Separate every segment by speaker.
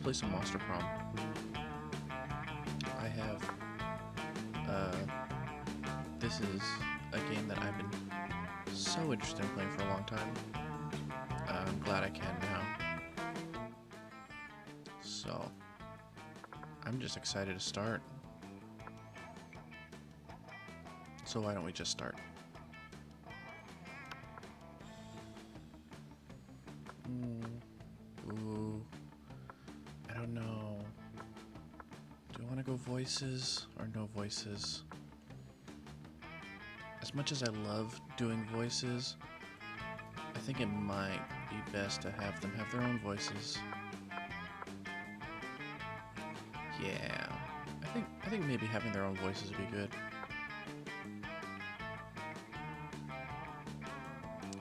Speaker 1: play some Monster Prom. I have, this is a game that I've been so interested in playing for a long time. I'm glad I can now. So, I'm just excited to start. So why don't we just start? Ooh, I don't know. Do I want to go voices or no voices? As much as I love doing voices, I think it might be best to have them have their own voices. Yeah, I think maybe having their own voices would be good.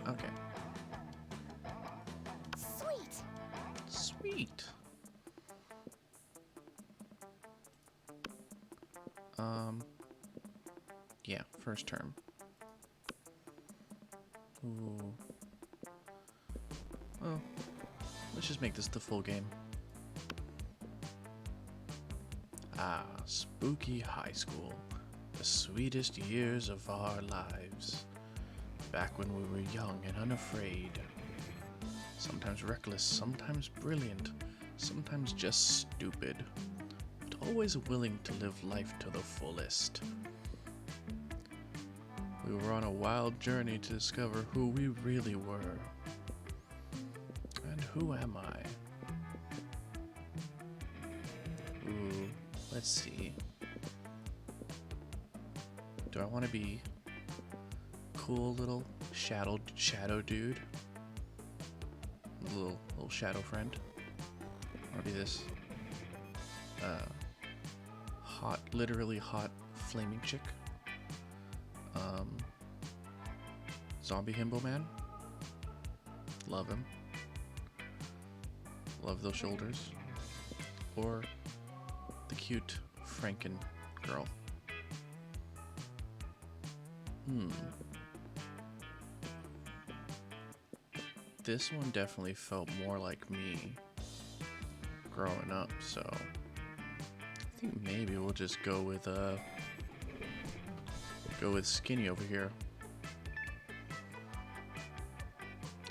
Speaker 1: Okay. Sweet. Yeah, first term. Ooh. Well, let's just make this the full game. Ah, spooky high school. The sweetest years of our lives. Back when we were young and unafraid. Sometimes reckless, sometimes brilliant, sometimes just stupid. But always willing to live life to the fullest. We were on a wild journey to discover who we really were. And who am I? Ooh, let's see. Do I want to be cool little shadow dude? Little shadow friend? Or be this hot, literally hot flaming chick? Zombie himbo man? Love him. Love those shoulders. Or the cute Franken girl. This one definitely felt more like me growing up, so I think maybe we'll just go with Skinny over here.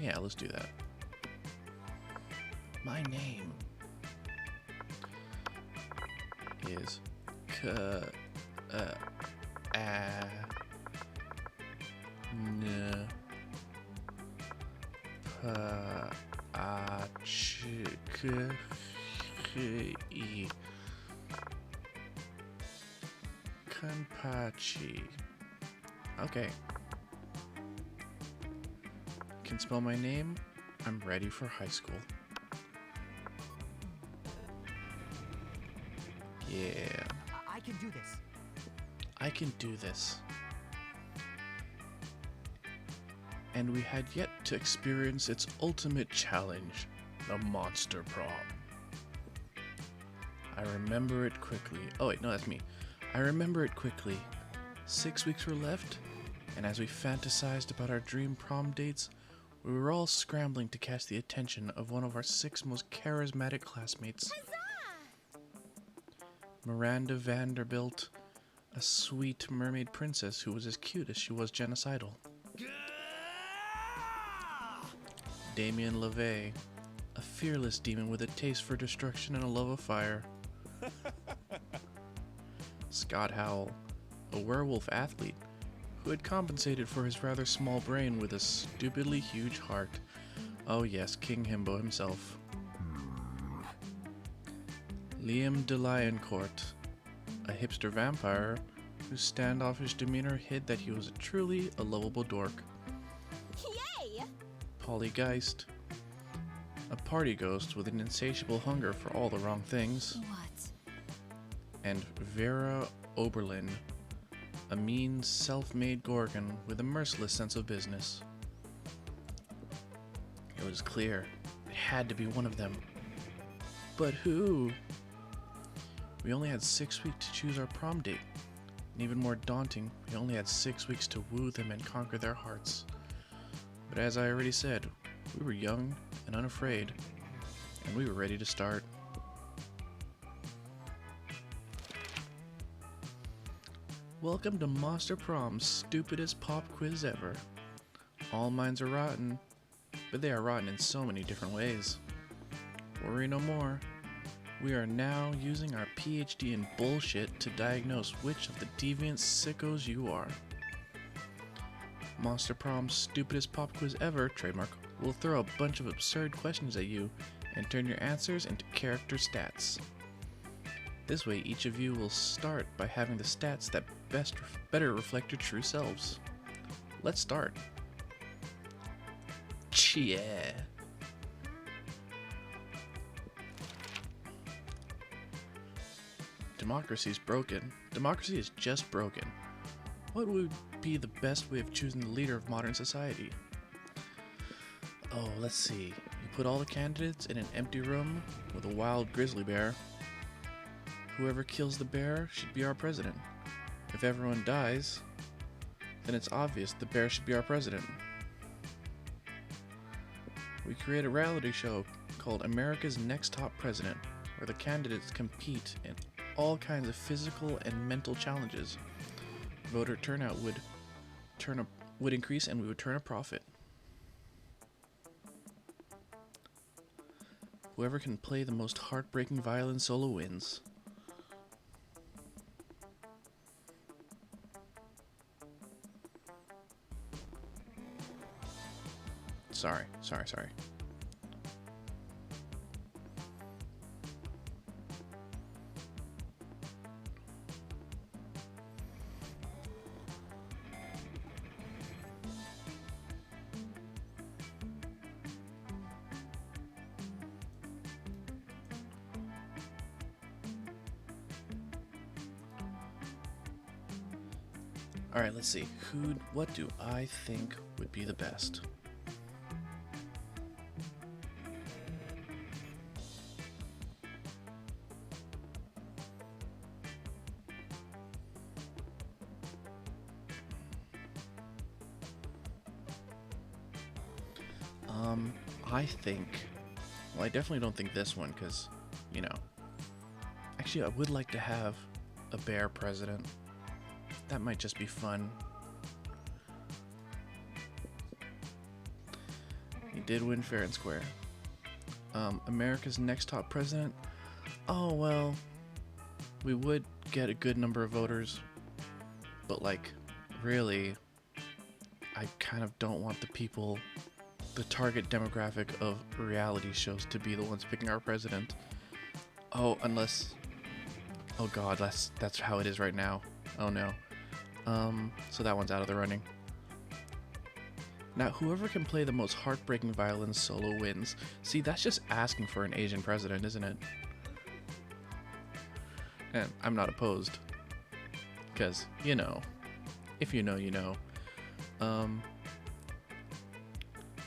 Speaker 1: Yeah, let's do that. My name is Kanpachi. Okay. Can spell my name. I'm ready for high school. Yeah.
Speaker 2: I can do this.
Speaker 1: I can do this. And we had yet to experience its ultimate challenge, the Monster Prom. I remember it quickly. Oh wait, no, that's me. I remember it quickly. 6 weeks were left, and as we fantasized about our dream prom dates, we were all scrambling to catch the attention of one of our 6 most charismatic classmates.
Speaker 3: Huzzah!
Speaker 1: Miranda Vanderbilt, a sweet mermaid princess who was as cute as she was genocidal. Damien LaVey, a fearless demon with a taste for destruction and a love of fire. Scott Howell, a werewolf athlete who had compensated for his rather small brain with a stupidly huge heart. Oh yes, King Himbo himself. Liam de Lioncourt, a hipster vampire whose standoffish demeanor hid that he was truly a lovable dork.
Speaker 3: Yay!
Speaker 1: Polly Geist, a party ghost with an insatiable hunger for all the wrong things.
Speaker 3: What?
Speaker 1: And Vera Oberlin, a mean, self-made Gorgon with a merciless sense of business. It was clear. It had to be one of them. But who? We only had 6 weeks to choose our prom date. And even more daunting, we only had 6 weeks to woo them and conquer their hearts. But as I already said, we were young and unafraid, and we were ready to start. Welcome to Monster Prom's stupidest pop quiz ever. All minds are rotten, but they are rotten in so many different ways. Worry no more. We are now using our PhD in bullshit to diagnose which of the deviant sickos you are. Monster Prom's stupidest pop quiz ever, trademark, will throw a bunch of absurd questions at you and turn your answers into character stats. This way, each of you will start by having the stats that better reflect your true selves. Let's start. Yeah. Democracy is broken. Democracy is just broken. What would be the best way of choosing the leader of modern society? Oh, let's see. You put all the candidates in an empty room with a wild grizzly bear. Whoever kills the bear should be our president. If everyone dies, then it's obvious the bear should be our president. We create a reality show called America's Next Top President, where the candidates compete in all kinds of physical and mental challenges. Voter turnout would increase and we would turn a profit. Whoever can play the most heartbreaking violin solo wins. Sorry. Alright, let's see. What do I think would be the best? I think, well, I definitely don't think this one, because, actually I would like to have a bear president. That might just be fun. He did win fair and square. America's next top president. Oh, well, we would get a good number of voters, but really, I kind of don't want the target demographic of reality shows to be the ones picking our president. Oh, God, that's how it is right now. Oh no. So that one's out of the running. Now, whoever can play the most heartbreaking violin solo wins. See, that's just asking for an Asian president, isn't it? And I'm not opposed. Because, if you know, you know.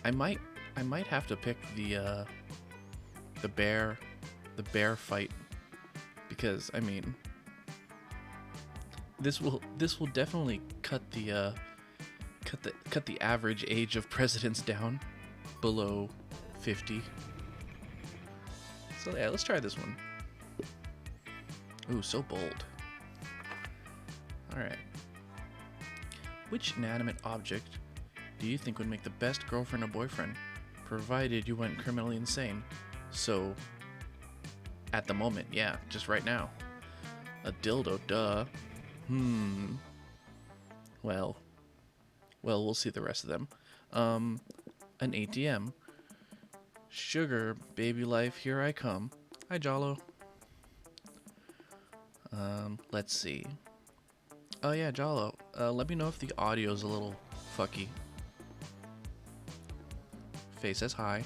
Speaker 1: I might have to pick the bear fight, because this will definitely cut the average age of presidents down below 50. So yeah, let's try this one. Ooh, so bold. All right. Which inanimate object do you think would make the best girlfriend or boyfriend, provided you went criminally insane? So, at the moment, yeah, just right now. A dildo, duh. Well, we'll see the rest of them. An ATM. Sugar, baby life, here I come. Hi, Jollo. Let's see. Oh yeah, Jollo. Let me know if the audio's a little fucky. Face says hi.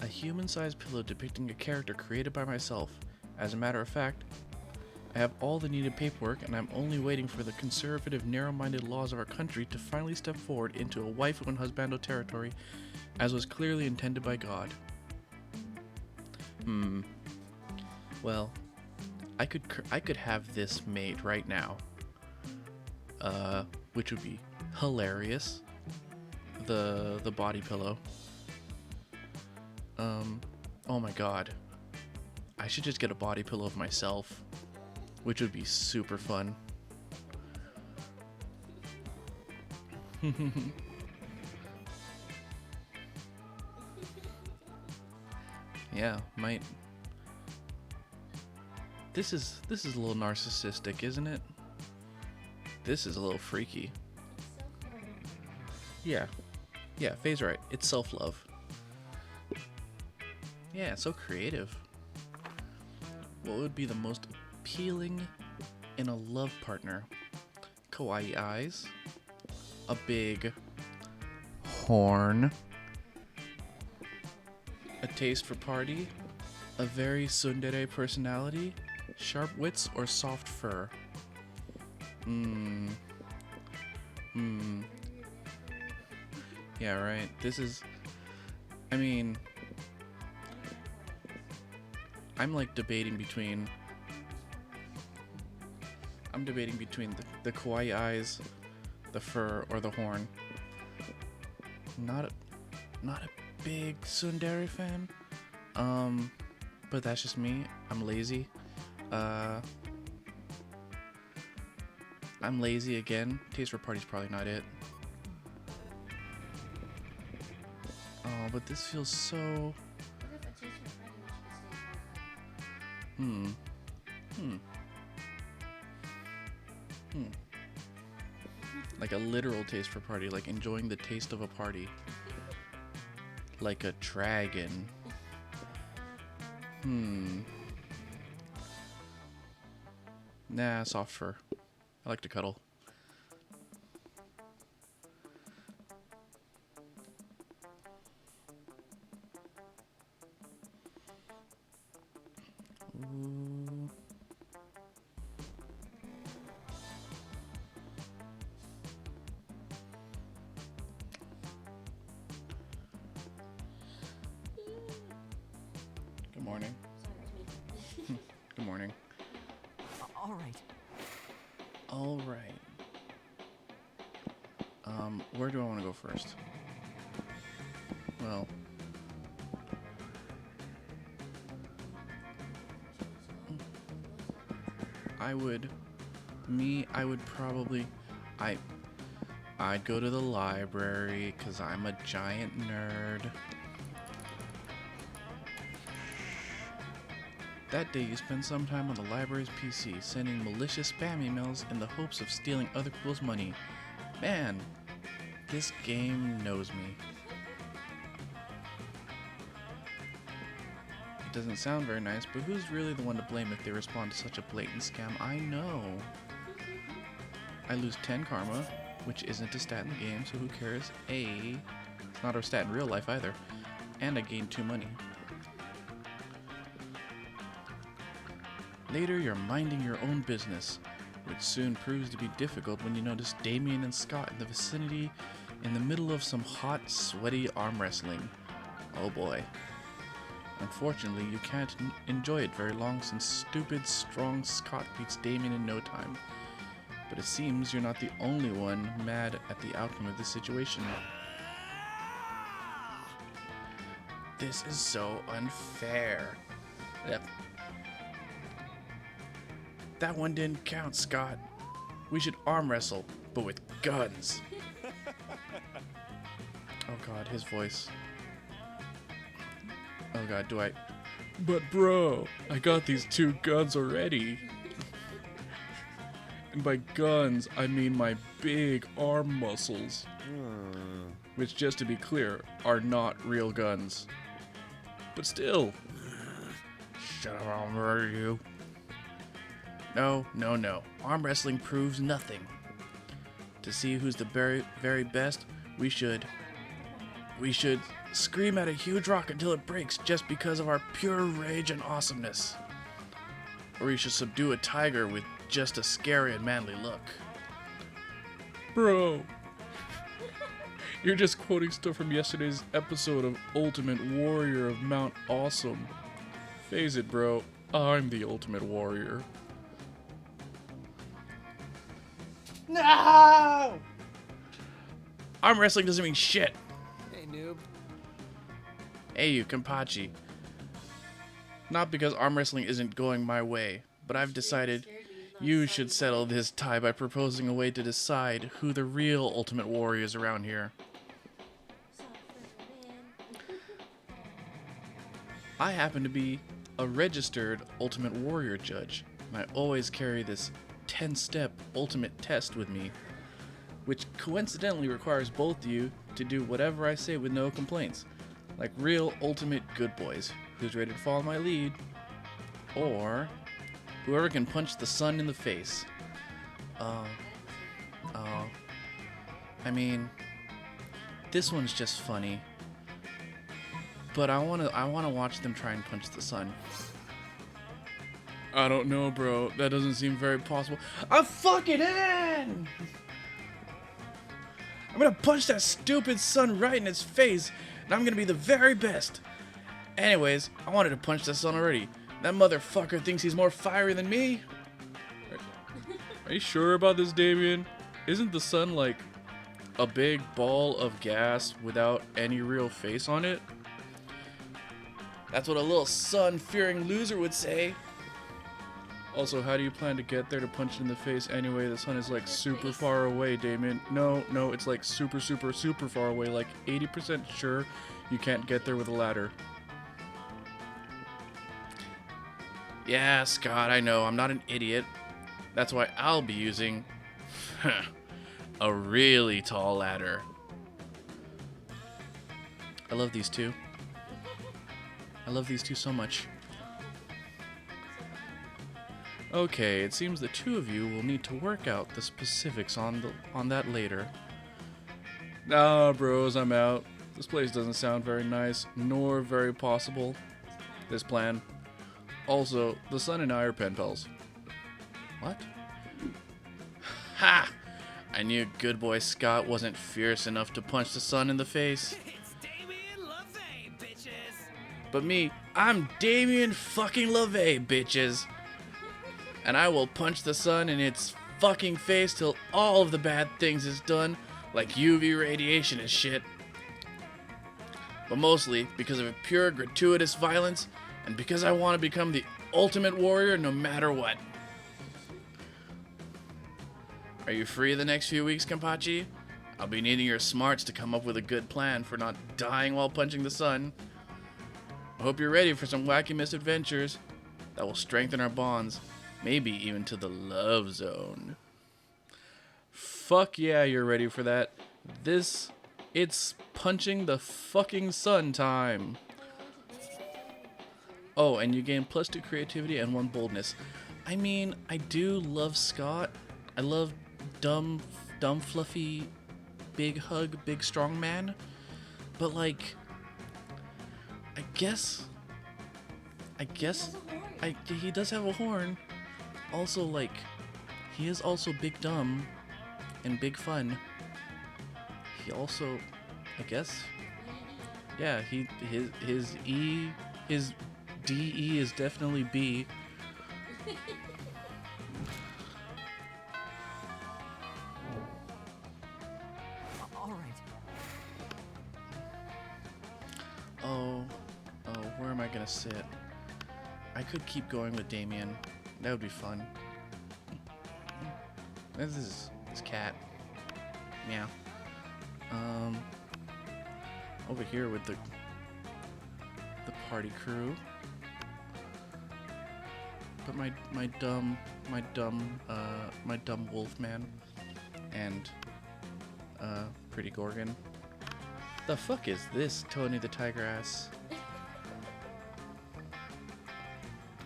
Speaker 1: A human-sized pillow depicting a character created by myself. As a matter of fact, I have all the needed paperwork, and I'm only waiting for the conservative, narrow-minded laws of our country to finally step forward into a waifu and husbando territory, as was clearly intended by God. Well, I could have this made right now, which would be hilarious. The body pillow. Oh my God, I should just get a body pillow of myself. which would be super fun. Yeah, might. This is a little narcissistic, isn't it? This is a little freaky. Yeah. Yeah, Faye's right. It's self-love. Yeah, it's so creative. What would be the most appealing in a love partner? Kawaii eyes, a big horn, a taste for party, a very tsundere personality, sharp wits, or soft fur? Yeah, right. This is... I mean... I'm like debating between... I'm debating between the kawaii eyes, the fur, or the horn. Not a big tsundere fan. But that's just me. I'm lazy. I'm lazy again. Taste for party's probably not it. Oh, but this feels so... Like a literal taste for party, like enjoying the taste of a party. Like a dragon. Nah, soft fur. I like to cuddle. Ooh. Good morning. Good morning.
Speaker 2: All right.
Speaker 1: All right. Where do I want to go first? Well, I would probably, I'd go to the library because I'm a giant nerd. That day you spend some time on the library's PC, sending malicious spam emails in the hopes of stealing other people's money. Man, this game knows me. It doesn't sound very nice, but who's really the one to blame if they respond to such a blatant scam? I know. I lose 10 karma, which isn't a stat in the game, so who cares? It's not a stat in real life either. And I gain 2 money. Later, you're minding your own business, which soon proves to be difficult when you notice Damien and Scott in the vicinity in the middle of some hot, sweaty arm wrestling. Oh boy. Unfortunately, you can't enjoy it very long since stupid, strong Scott beats Damien in no time. But it seems you're not the only one mad at the outcome of this situation. This is so unfair. That one didn't count, Scott. We should arm wrestle, but with guns. Oh god, his voice. Oh god, do I... But bro, I got these 2 guns already. And by guns, I mean my big arm muscles. Which, just to be clear, are not real guns. But still. Shut up, I'll murder you. No. Arm wrestling proves nothing. To see who's the very best, we should scream at a huge rock until it breaks just because of our pure rage and awesomeness. Or we should subdue a tiger with just a scary and manly look. Bro, you're just quoting stuff from yesterday's episode of Ultimate Warrior of Mount Awesome. Face it, bro, I'm the Ultimate Warrior. No! Arm wrestling doesn't mean shit.
Speaker 4: Hey, noob.
Speaker 1: Hey, you, Kenpachi. Not because arm wrestling isn't going my way, but I've decided You should settle this tie by proposing a way to decide who the real Ultimate Warrior is around here. I happen to be a registered Ultimate Warrior judge, and I always carry this 10-step ultimate test with me, which coincidentally requires both of you to do whatever I say with no complaints, like real ultimate good boys. Who's ready to follow my lead? Or whoever can punch the sun in the face. I mean, this one's just funny, but I wanna watch them try and punch the sun. I don't know, bro. That doesn't seem very possible. I'm fucking in! I'm gonna punch that stupid sun right in its face, and I'm gonna be the very best. Anyways, I wanted to punch the sun already. That motherfucker thinks he's more fiery than me. Are you sure about this, Damien? Isn't the sun like a big ball of gas without any real face on it? That's what a little sun-fearing loser would say. Also, how do you plan to get there to punch it in the face anyway? The sun is like super far away, Damien. No, it's like super far away. Like 80% sure you can't get there with a ladder. Yeah, Scott, I know. I'm not an idiot. That's why I'll be using a really tall ladder. I love these two. I love these two so much. Okay, it seems the two of you will need to work out the specifics on that later. Nah, bros, I'm out. This place doesn't sound very nice, nor very possible. This plan. Also, the sun and I are pen pals. What? Ha! I knew good boy Scott wasn't fierce enough to punch the sun in the face.
Speaker 2: It's Damien LaVey, bitches!
Speaker 1: But me, I'm Damien fucking LaVey, bitches. And I will punch the sun in its fucking face till all of the bad things is done, like UV radiation and shit. But mostly because of pure gratuitous violence, and because I want to become the ultimate warrior no matter what. Are you free the next few weeks, Kampachi? I'll be needing your smarts to come up with a good plan for not dying while punching the sun. I hope you're ready for some wacky misadventures that will strengthen our bonds, maybe even to the love zone. Fuck yeah, you're ready for that. It's punching the fucking sun time. Oh, and you gain +2 creativity and 1 boldness. I mean, I do love Scott. I love dumb, fluffy, big hug, big strong man. But like, I guess he does have a horn. Also, like, he is also big dumb and big fun. He also, I guess, yeah, his DE is definitely B.
Speaker 2: All right.
Speaker 1: Oh, where am I gonna sit? I could keep going with Damien. That would be fun. This is this cat. Meow. Over here with the party crew. But my dumb wolf man and pretty Gorgon. The fuck is this, Tony the Tiger Ass?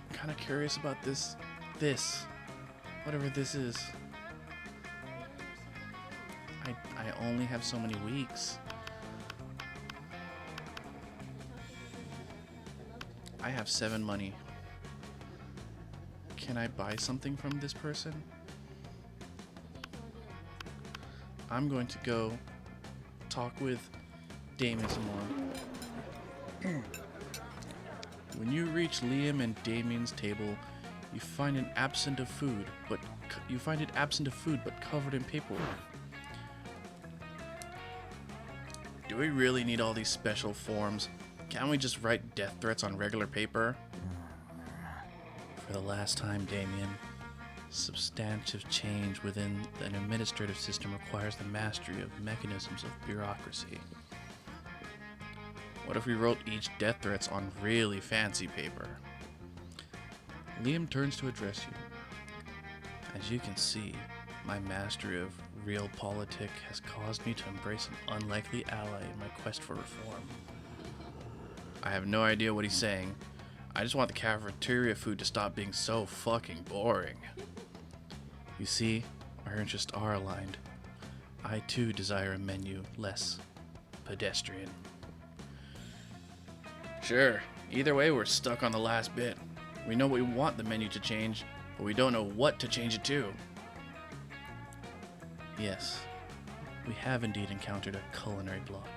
Speaker 1: I'm kind of curious about this, whatever this is. I only have so many weeks. I have 7 money. Can I buy something from this person? I'm going to go talk with Damien some more. When you reach Liam and Damien's table, you find it absent of food, but covered in paperwork. Do we really need all these special forms? Can't we just write death threats on regular paper? For the last time, Damien, Substantive change within an administrative system requires the mastery of mechanisms of bureaucracy. What if we wrote each death threats on really fancy paper? Liam turns to address you. As you can see, my mastery of realpolitik has caused me to embrace an unlikely ally in my quest for reform. I have no idea what he's saying. I just want the cafeteria food to stop being so fucking boring. You see, our interests are aligned. I too desire a menu less pedestrian. Sure, either way we're stuck on the last bit. We know we want the menu to change, but we don't know what to change it to. Yes, we have indeed encountered a culinary block.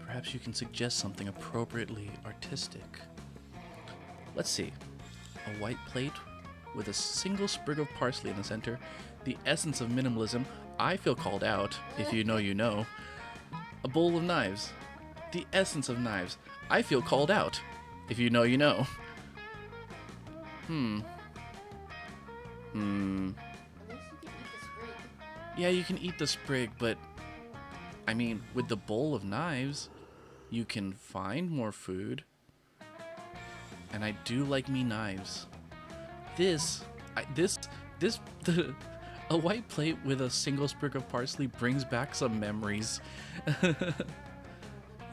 Speaker 1: Perhaps you can suggest something appropriately artistic. Let's see. A white plate with a single sprig of parsley in the center. The essence of minimalism. I feel called out. If you know, you know. A bowl of knives. The essence of knives. I feel called out. If you know, you know. Yeah, you can eat the sprig, but I mean, with the bowl of knives, you can find more food. And I do like me knives. A white plate with a single sprig of parsley brings back some memories.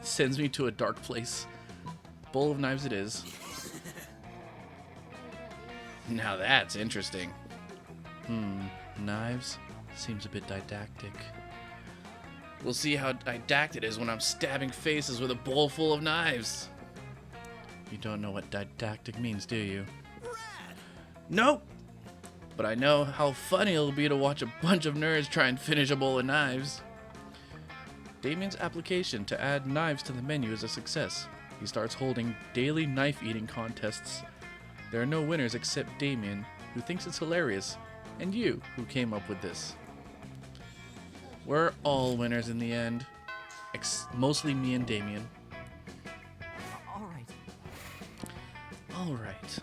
Speaker 1: Sends me to a dark place. Bowl of knives it is. Now that's interesting. Knives seems a bit didactic. We'll see how didactic it is when I'm stabbing faces with a bowl full of knives. You don't know what didactic means, do you? Nope! But I know how funny it'll be to watch a bunch of nerds try and finish a bowl of knives. Damien's application to add knives to the menu is a success. He starts holding daily knife-eating contests. There are no winners except Damien, who thinks it's hilarious, and you, who came up with this. We're all winners in the end. Mostly me and Damien. Alright.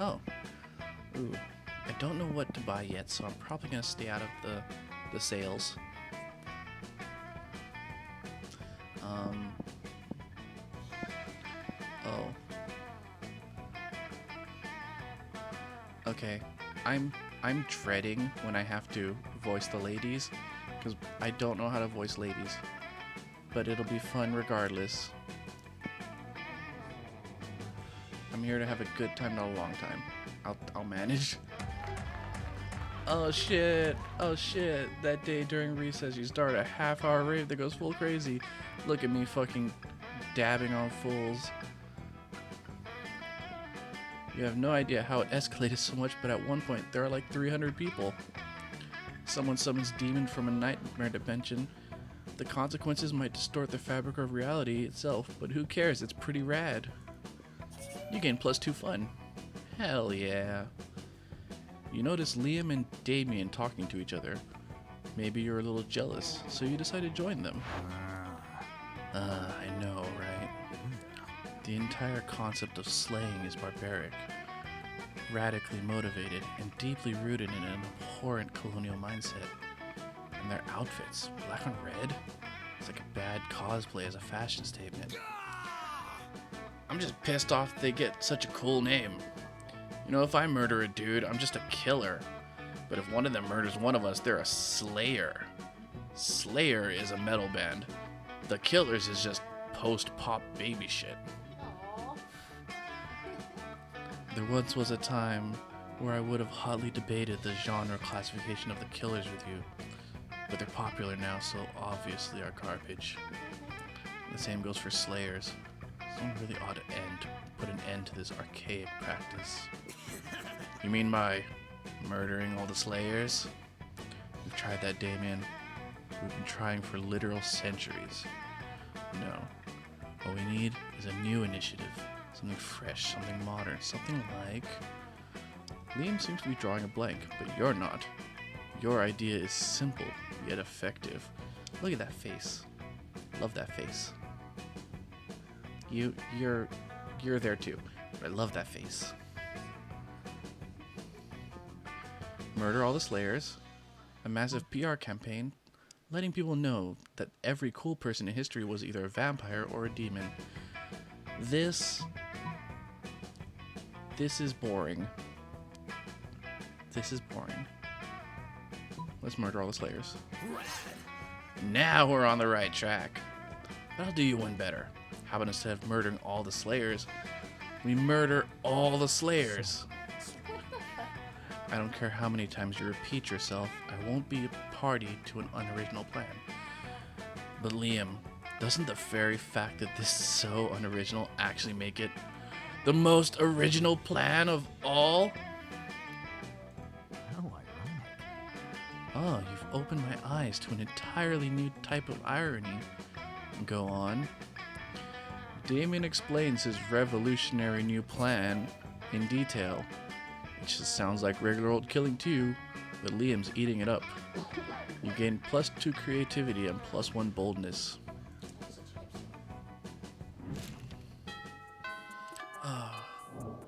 Speaker 1: Oh. Ooh. I don't know what to buy yet, so I'm probably gonna stay out of the sales. Oh. Okay. I'm dreading when I have to voice the ladies, because I don't know how to voice ladies. But it'll be fun regardless. I'm here to have a good time, not a long time. I'll manage. Oh shit. Oh shit. That day during recess you start a half-hour rave that goes full crazy. Look at me fucking dabbing on fools. You have no idea how it escalated so much, but at one point there are like 300 people. Someone summons demon from a nightmare dimension. The consequences might distort the fabric of reality itself, but who cares? It's pretty rad. You gain +2 fun. Hell yeah. You notice Liam and Damien talking to each other. Maybe you're a little jealous, so you decide to join them. I know, right? The entire concept of slaying is barbaric, radically motivated, and deeply rooted in an abhorrent colonial mindset. And their outfits, black on red, it's like a bad cosplay as a fashion statement. I'm just pissed off they get such a cool name. You know, if I murder a dude, I'm just a killer. But if one of them murders one of us, they're a slayer. Slayer is a metal band. The Killers is just post-pop baby shit. There once was a time where I would have hotly debated the genre classification of the Killers with you. But they're popular now, so obviously are garbage. The same goes for Slayers. Someone really ought to put an end to this archaic practice. You mean by murdering all the Slayers? We've tried that, Damien. We've been trying for literal centuries. No. What we need is a new initiative. Something fresh, something modern, something like... Liam seems to be drawing a blank, but you're not. Your idea is simple, yet effective. Look at that face. Love that face. You're there too, but I love that face. murder all the Slayers, a massive PR campaign letting people know that every cool person in history was either a vampire or a demon. This is boring. This is boring. Let's murder all the Slayers. Now we're on the right track. But I'll do you one better. How about instead of murdering all the Slayers, we murder all the Slayers? I don't care how many times you repeat yourself, I won't be a party to an unoriginal plan. But Liam, doesn't the very fact that this is so unoriginal actually make it the most original plan of all?
Speaker 2: How ironic.
Speaker 1: Oh, you've opened my eyes to an entirely new type of irony. Go on. Damien explains his revolutionary new plan in detail. It just sounds like regular old killing too, but Liam's eating it up. You gain +2 creativity and +1 boldness.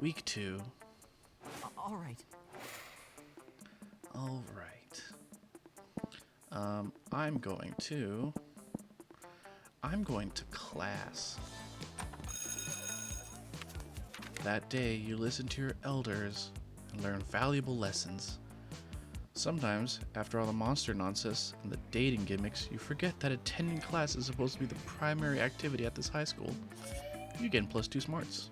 Speaker 1: Week 2.
Speaker 2: All right.
Speaker 1: All right. I'm going to class. That day, you listen to your elders and learn valuable lessons. Sometimes, after all the monster nonsense and the dating gimmicks, you forget that attending class is supposed to be the primary activity at this high school. You gain +2 smarts.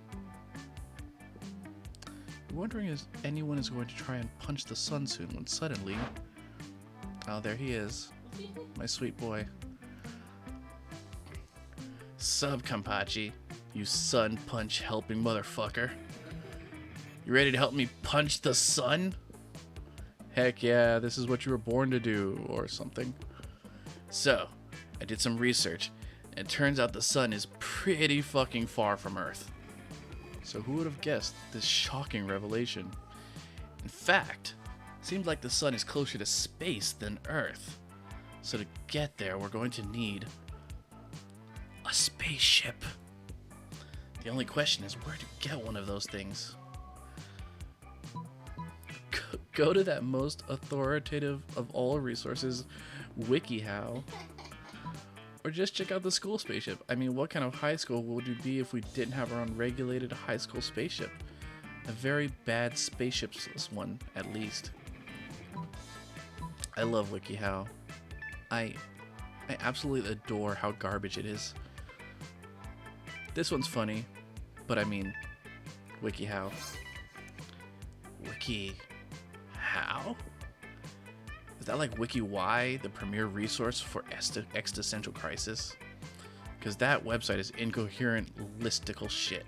Speaker 1: You're wondering if anyone is going to try and punch the sun soon when suddenly... Oh, there he is. My sweet boy. Sub Kampachi, you sun punch helping motherfucker. You ready to help me punch the sun? Heck yeah, this is what you were born to do, or something. So, I did some research, and it turns out the sun is pretty fucking far from Earth. So who would have guessed this shocking revelation? In fact, it seems like the sun is closer to space than Earth. So to get there, we're going to need a spaceship. The only question is where to get one of those things. Go to that most authoritative of all resources, WikiHow. Or just check out the school spaceship. I mean, what kind of high school would we be if we didn't have our own regulated high school spaceship? A very bad spaceshipless one, at least. I love WikiHow. I absolutely adore how garbage it is. This one's funny, but I mean, WikiHow. WikiHow? Is that like WikiWhy, the premier resource for existential crisis? Because that website is incoherent, listicle shit.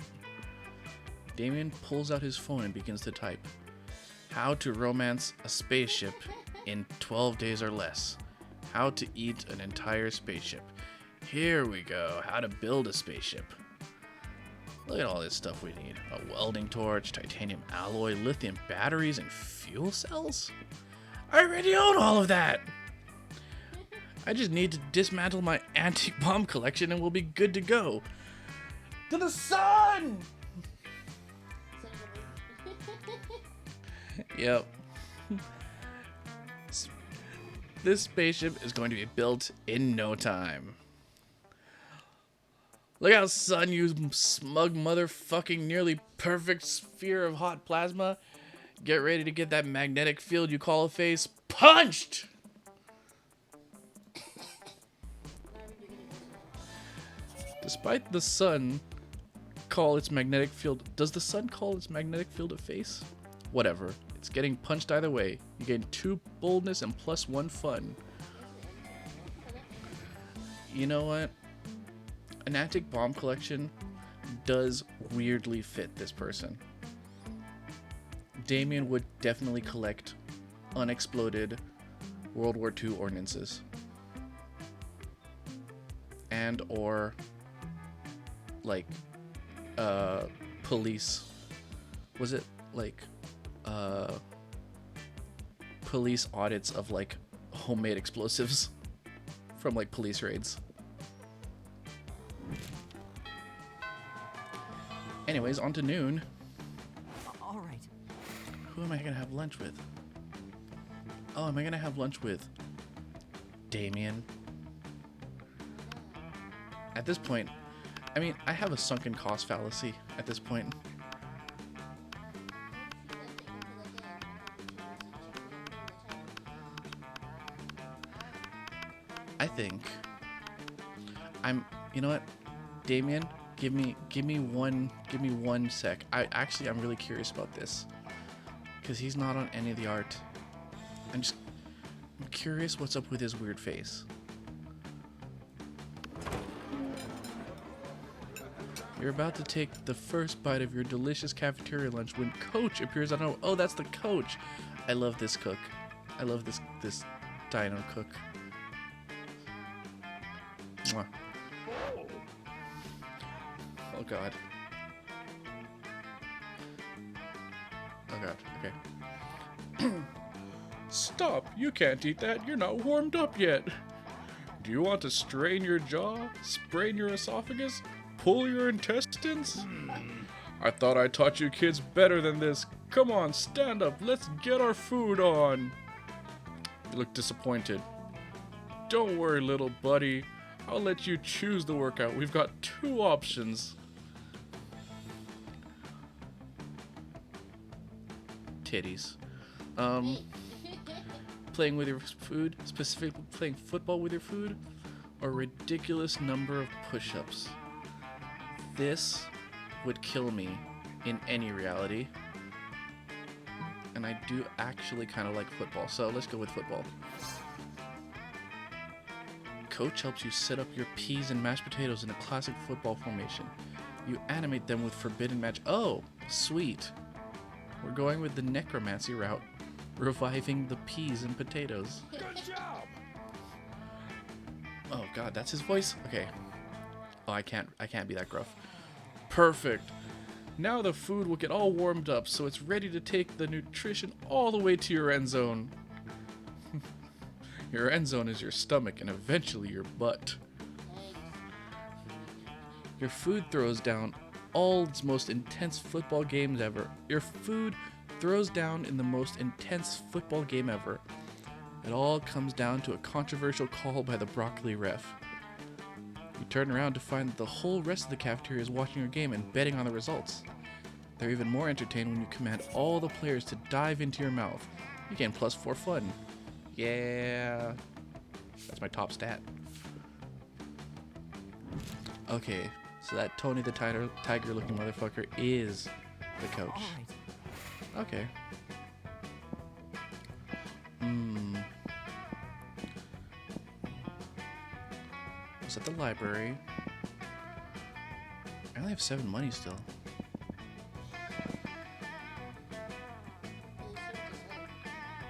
Speaker 1: Damien pulls out his phone and begins to type. How to romance a spaceship in 12 days or less. How to eat an entire spaceship. Here we go. How to build a spaceship. Look at all this stuff we need. A welding torch, titanium alloy, lithium batteries, and fuel cells? I already own all of that! I just need to dismantle my antique bomb collection and we'll be good to go. To the sun! Yep. This spaceship is going to be built in no time. Look out, son, you smug motherfucking nearly perfect sphere of hot plasma. Get ready to get that magnetic field you call a face punched! Despite the sun call its magnetic field... Does the sun call its magnetic field a face? Whatever. It's getting punched either way. You gain 2 boldness and +1 fun. You know what? An antique bomb collection does weirdly fit this person. Damien would definitely collect unexploded World War II ordnances. And or like police. Was it like police audits of like homemade explosives from like police raids? Anyways, on to noon.
Speaker 2: All right.
Speaker 1: Who am I gonna have lunch with? Oh, am I gonna have lunch with Damien? At this point, I mean, I have a sunken cost fallacy at this point. I think you know what, Damien, give me one sec. I'm really curious about this because he's not on any of the art. I'm curious what's up with his weird face. You're about to take the first bite of your delicious cafeteria lunch when Coach appears on. Oh, that's the coach. I love this cook. I love this dino cook. Mwah. Oh god. Oh god. Okay. Stop! You can't eat that. You're not warmed up yet. Do you want to strain your jaw, sprain your esophagus, pull your intestines? I thought I taught you kids better than this. Come on, stand up. Let's get our food on. You look disappointed. Don't worry, little buddy. I'll let you choose the workout. We've got 2 options. Titties. Playing with your food, specifically playing football with your food, or a ridiculous number of push-ups. This would kill me in any reality. And I do actually kind of like football, so let's go with football. Coach helps you set up your peas and mashed potatoes in a classic football formation. You animate them with forbidden match. Oh, sweet. We're going with the necromancy route, reviving the peas and potatoes.
Speaker 4: Good job!
Speaker 1: Oh god, that's his voice? Okay. Oh, I can't be that gruff. Perfect. Now the food will get all warmed up so it's ready to take the nutrition all the way to your end zone. Your end zone is your stomach and eventually your butt. Your food throws down all its most intense football games ever. Your food throws down in the most intense football game ever. It all comes down to a controversial call by the broccoli ref. You turn around to find that the whole rest of the cafeteria is watching your game and betting on the results. They're even more entertained when you command all the players to dive into your mouth. You gain +4 fun. Yeah. That's my top stat. Okay, so that Tony the Tiger looking motherfucker is the coach.
Speaker 2: All right.
Speaker 1: Okay. Was at the library. I only have 7 money still.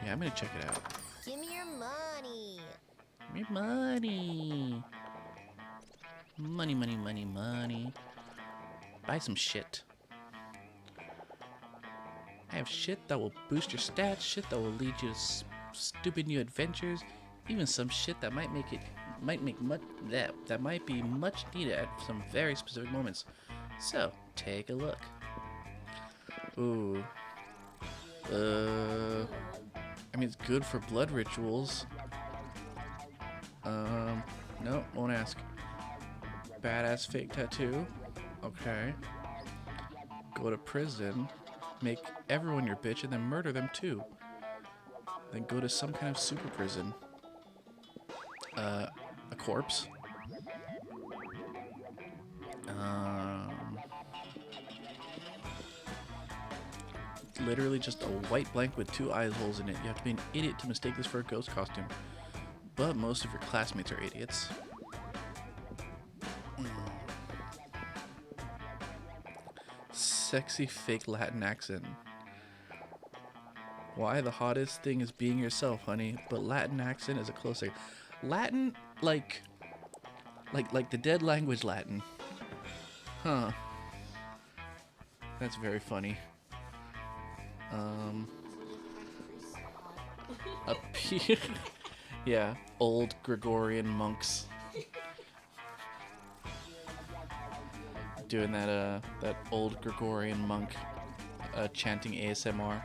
Speaker 1: Yeah, I'm gonna check it out.
Speaker 3: Give me your money.
Speaker 1: Give me money. Money, money, money, money. Buy some shit. I have shit that will boost your stats, shit that will lead you to stupid new adventures, even some shit that might make that might be much needed at some very specific moments. So take a look. Ooh. I mean, it's good for blood rituals. No, won't ask. Badass fake tattoo. Okay. Go to prison. Make everyone your bitch and then murder them too. Then go to some kind of super prison. A corpse. Literally just a white blank with 2 eye holes in it. You have to be an idiot to mistake this for a ghost costume. But most of your classmates are idiots. Sexy fake Latin accent. Why the hottest thing is being yourself, honey, but Latin accent is a close second. Latin, like the dead language Latin. Huh. That's very funny. Yeah, old Gregorian monks doing that old Gregorian monk chanting ASMR.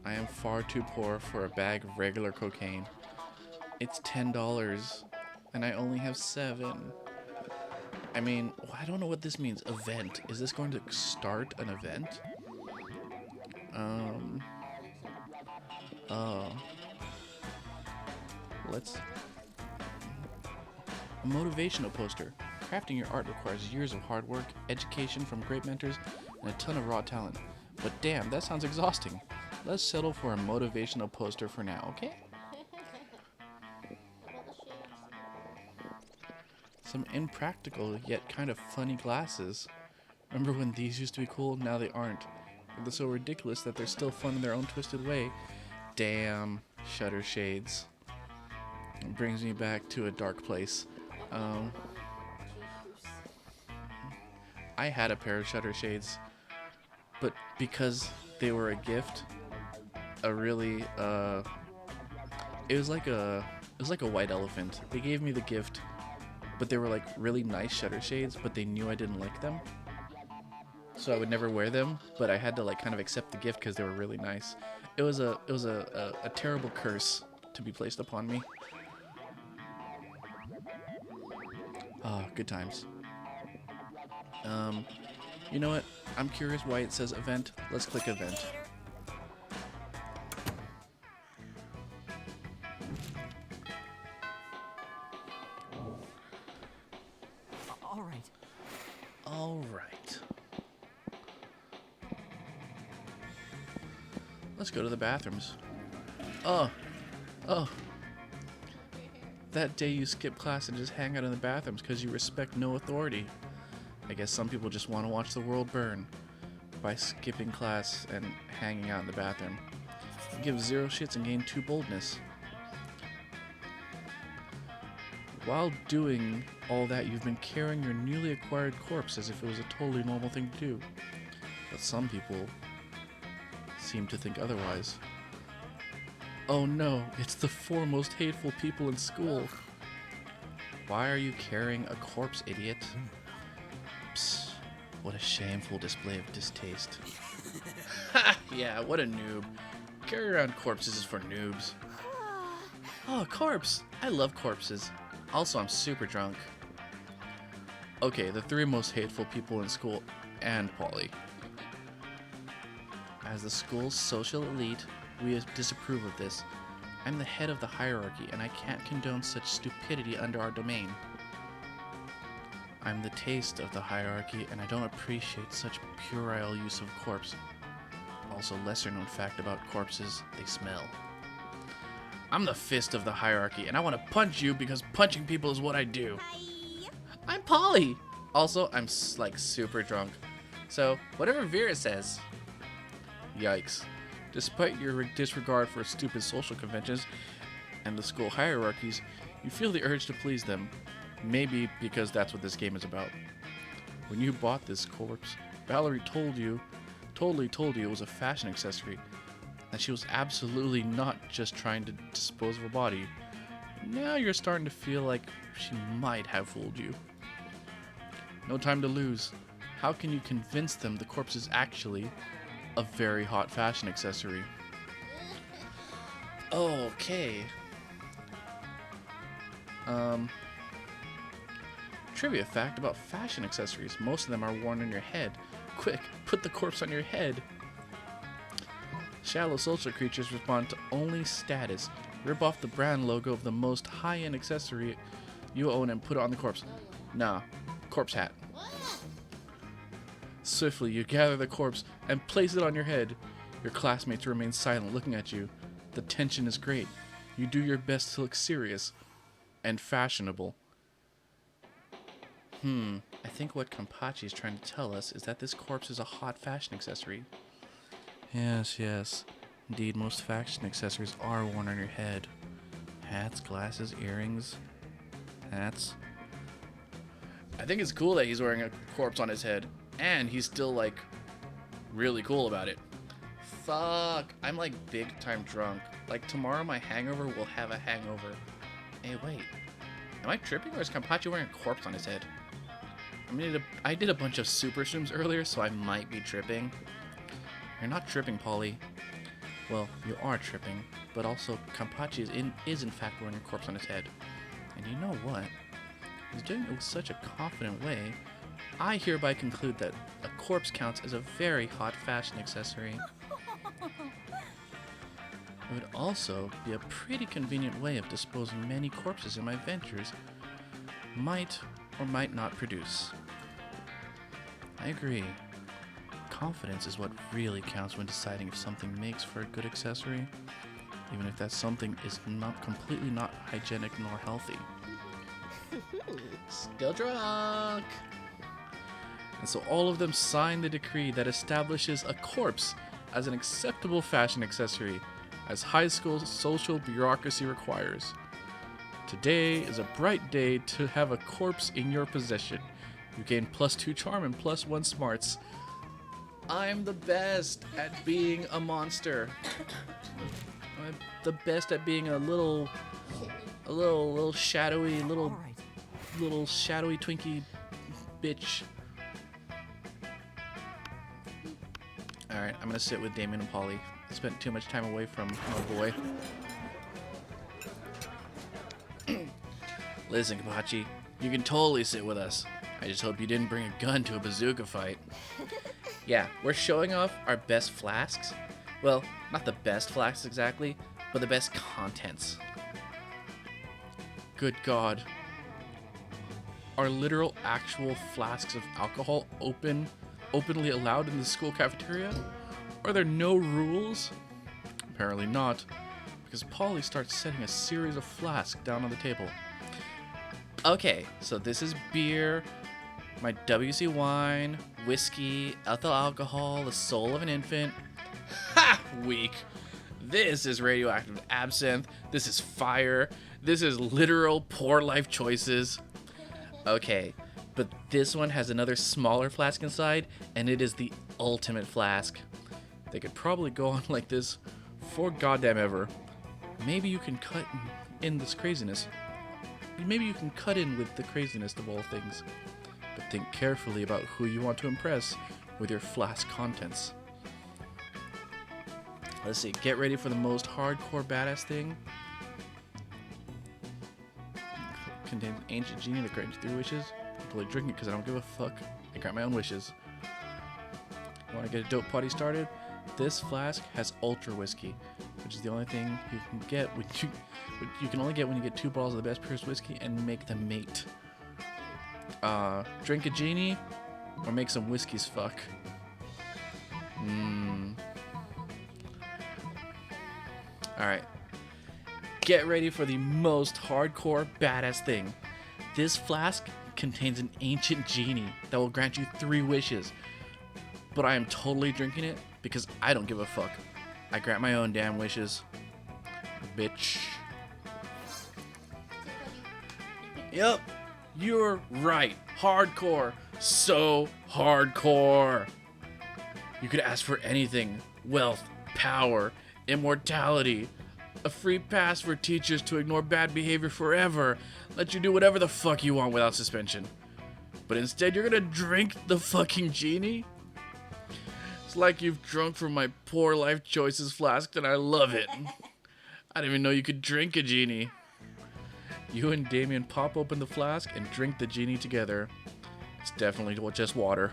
Speaker 1: I am far too poor for a bag of regular cocaine. It's $10, and I only have 7. I mean, I don't know what this means. Event. Is this going to start an event? Oh. Let's... A motivational poster. Crafting your art requires years of hard work, education from great mentors, and a ton of raw talent. But damn, that sounds exhausting. Let's settle for a motivational poster for now, okay? Some impractical yet kind of funny glasses. Remember when these used to be cool? Now they aren't. They're so ridiculous that they're still fun in their own twisted way. Damn, shutter shades. It brings me back to a dark place. I had a pair of shutter shades, but because they were a gift, it was like a white elephant. They gave me the gift, but they were like really nice shutter shades, but they knew I didn't like them. So I would never wear them, but I had to like kind of accept the gift because they were really nice. It was a terrible curse to be placed upon me. Ah, good times. You know what? I'm curious why it says event. Let's click event.
Speaker 2: All right.
Speaker 1: All right. Let's go to the bathrooms. Oh. That day you skip class and just hang out in the bathrooms because you respect no authority. I guess some people just want to watch the world burn by skipping class and hanging out in the bathroom. You give 0 shits and gain 2 boldness. While doing all that, you've been carrying your newly acquired corpse as if it was a totally normal thing to do. But some people seem to think otherwise. Oh no, it's the 4 most hateful people in school. Why are you carrying a corpse, idiot? Psst, what a shameful display of distaste. Ha! Yeah, what a noob. Carry around corpses is for noobs. Oh, corpse! I love corpses. Also, I'm super drunk. Okay, the 3 most hateful people in school and Polly. As the school's social elite, we disapprove of this. I'm the head of the hierarchy, and I can't condone such stupidity under our domain. I'm the taste of the hierarchy, and I don't appreciate such puerile use of corpse. Also, lesser known fact about corpses, they smell. I'm the fist of the hierarchy, and I want to punch you because punching people is what I do. I'm Polly! Also, I'm like super drunk. So, whatever Vera says. Yikes. Despite your disregard for stupid social conventions and the school hierarchies, you feel the urge to please them. Maybe because that's what this game is about. When you bought this corpse, Valerie totally told you it was a fashion accessory, that she was absolutely not just trying to dispose of a body. Now you're starting to feel like she might have fooled you. No time to lose. How can you convince them the corpse is actually a very hot fashion accessory? Okay. Trivia fact about fashion accessories. Most of them are worn on your head. Quick, put the corpse on your head. Shallow social creatures respond to only status. Rip off the brand logo of the most high-end accessory you own and put it on the corpse. Nah, corpse hat. Swiftly, you gather the corpse and place it on your head. Your classmates remain silent, looking at you. The tension is great. You do your best to look serious and fashionable. I think what Kampachi is trying to tell us is that this corpse is a hot fashion accessory. Yes. Indeed, most fashion accessories are worn on your head. Hats, glasses, earrings. Hats. I think it's cool that he's wearing a corpse on his head. And he's still, like, really cool about it. Fuck. I'm, like, big time drunk. Like, tomorrow my hangover will have a hangover. Hey, wait. Am I tripping or is Kampachi wearing a corpse on his head? I did a bunch of super shrooms earlier, so I might be tripping. You're not tripping, Polly. Well, you are tripping, but also Kampachi is in fact wearing a corpse on his head. And you know what? He's doing it with such a confident way, I hereby conclude that a corpse counts as a very hot fashion accessory. It would also be a pretty convenient way of disposing many corpses in my ventures might or might not produce. I agree. Confidence is what really counts when deciding if something makes for a good accessory, even if that something is not completely not hygienic nor healthy. Still drunk! And so all of them sign the decree that establishes a corpse as an acceptable fashion accessory, as high school social bureaucracy requires. Today is a bright day to have a corpse in your possession. You gain +2 charm and +1 smarts. I'm the best at being a monster. I'm the best at being a little shadowy,
Speaker 2: All right.
Speaker 1: little shadowy Twinkie bitch. Alright, I'm gonna sit with Damien and Polly. I spent too much time away from my boy. Listen, Kapachi, you can totally sit with us. I just hope you didn't bring a gun to a bazooka fight. Yeah, we're showing off our best flasks. Well, not the best flasks exactly, but the best contents. Good God. Are literal actual flasks of alcohol openly allowed in the school cafeteria? Are there no rules? Apparently not, because Polly starts setting a series of flasks down on the table. Okay, so this is beer, my WC wine, whiskey, ethyl alcohol, the soul of an infant. Ha! Weak. This is radioactive absinthe. This is fire. This is literal poor life choices. Okay, but this one has another smaller flask inside, and it is the ultimate flask. They could probably go on like this for goddamn ever. Maybe you can cut in this craziness. Maybe you can cut in with the craziness of all things. But think carefully about who you want to impress with your flask contents. Let's see, get ready for the most hardcore badass thing. Contains ancient genie that grants 3 wishes. I'm totally drinking it because I don't give a fuck. I grant my own wishes. Want to get a dope party started? This flask has ultra whiskey, which is the only thing you can get when you can only get when you get 2 bottles of the best purest whiskey and make them mate. Drink a genie or make some whiskeys fuck. Alright. Get ready for the most hardcore badass thing. This flask contains an ancient genie that will grant you 3 wishes. But I am totally drinking it because I don't give a fuck. I grant my own damn wishes. Bitch. Yep. You're right. Hardcore. So hardcore. You could ask for anything. Wealth, power, immortality, a free pass for teachers to ignore bad behavior forever, let you do whatever the fuck you want without suspension. But instead you're gonna drink the fucking genie? It's like you've drunk from my poor life choices flask and I love it. I didn't even know you could drink a genie. You and Damien pop open the flask and drink the genie together. It's definitely just water.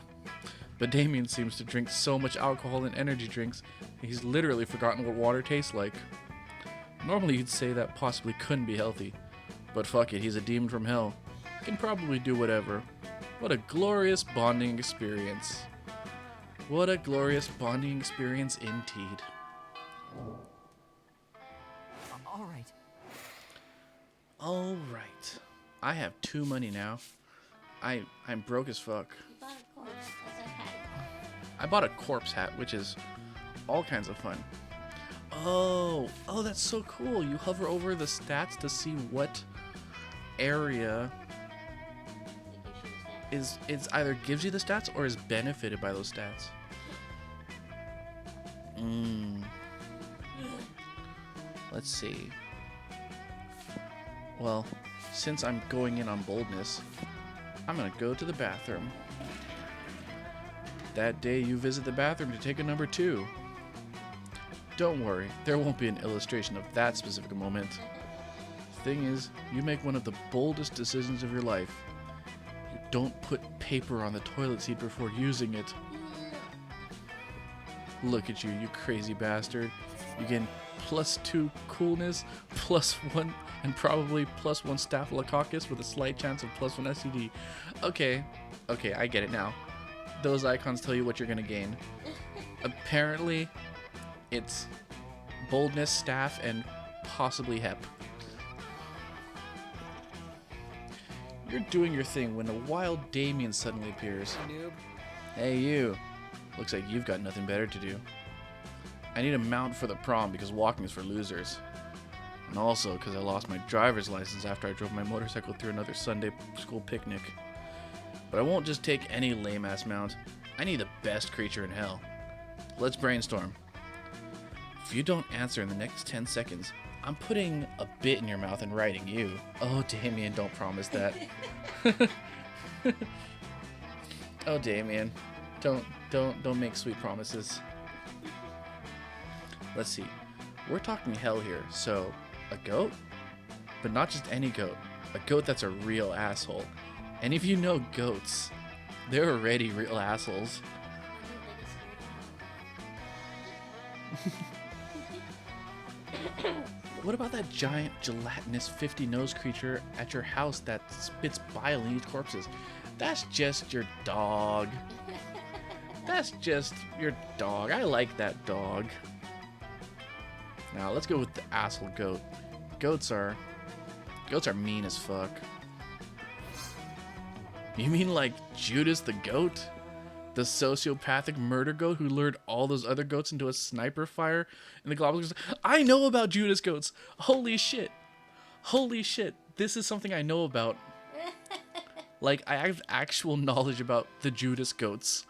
Speaker 1: But Damien seems to drink so much alcohol and energy drinks, he's literally forgotten what water tastes like. Normally you'd say that possibly couldn't be healthy. But fuck it, he's a demon from hell. He can probably do whatever. What a glorious bonding experience. What a glorious bonding experience indeed.
Speaker 2: All right.
Speaker 1: Alright. I have 2 money now. I'm broke as fuck. I bought a corpse hat, which is all kinds of fun. Oh, that's so cool. You hover over the stats to see what area is either gives you the stats or is benefited by those stats. Let's see. Well, since I'm going in on boldness, I'm gonna go to the bathroom. That day you visit the bathroom to take a number 2. Don't worry, there won't be an illustration of that specific moment. Thing is, you make one of the boldest decisions of your life. You don't put paper on the toilet seat before using it. Look at you, you crazy bastard. You gain +2 coolness, +1, and probably +1 staphylococcus with a slight chance of +1 STD. Okay, I get it now. Those icons tell you what you're gonna gain. Apparently, it's boldness, staff, and possibly hep. You're doing your thing when a wild Damien suddenly appears.
Speaker 2: Noob.
Speaker 1: Hey you, looks like you've got nothing better to do. I need a mount for the prom because walking is for losers. And also because I lost my driver's license after I drove my motorcycle through another Sunday school picnic. But I won't just take any lame-ass mount. I need the best creature in hell. Let's brainstorm. If you don't answer in the next 10 seconds, I'm putting a bit in your mouth and writing you. Oh, Damien, don't promise that. Oh, Damien, don't make sweet promises. Let's see. We're talking hell here, so a goat? But not just any goat. A goat that's a real asshole. And if you know goats, they're already real assholes. What about that giant gelatinous 50 nose creature at your house that spits bile and eats corpses? That's just your dog. That's just your dog. I like that dog. Now let's go with the asshole goat. Goats are mean as fuck. You mean like Judas the goat? The sociopathic murder goat who lured all those other goats into a sniper fire in the Galapagos? I know about Judas goats. Holy shit. Holy shit. This is something I know about. Like, I have actual knowledge about the Judas goats.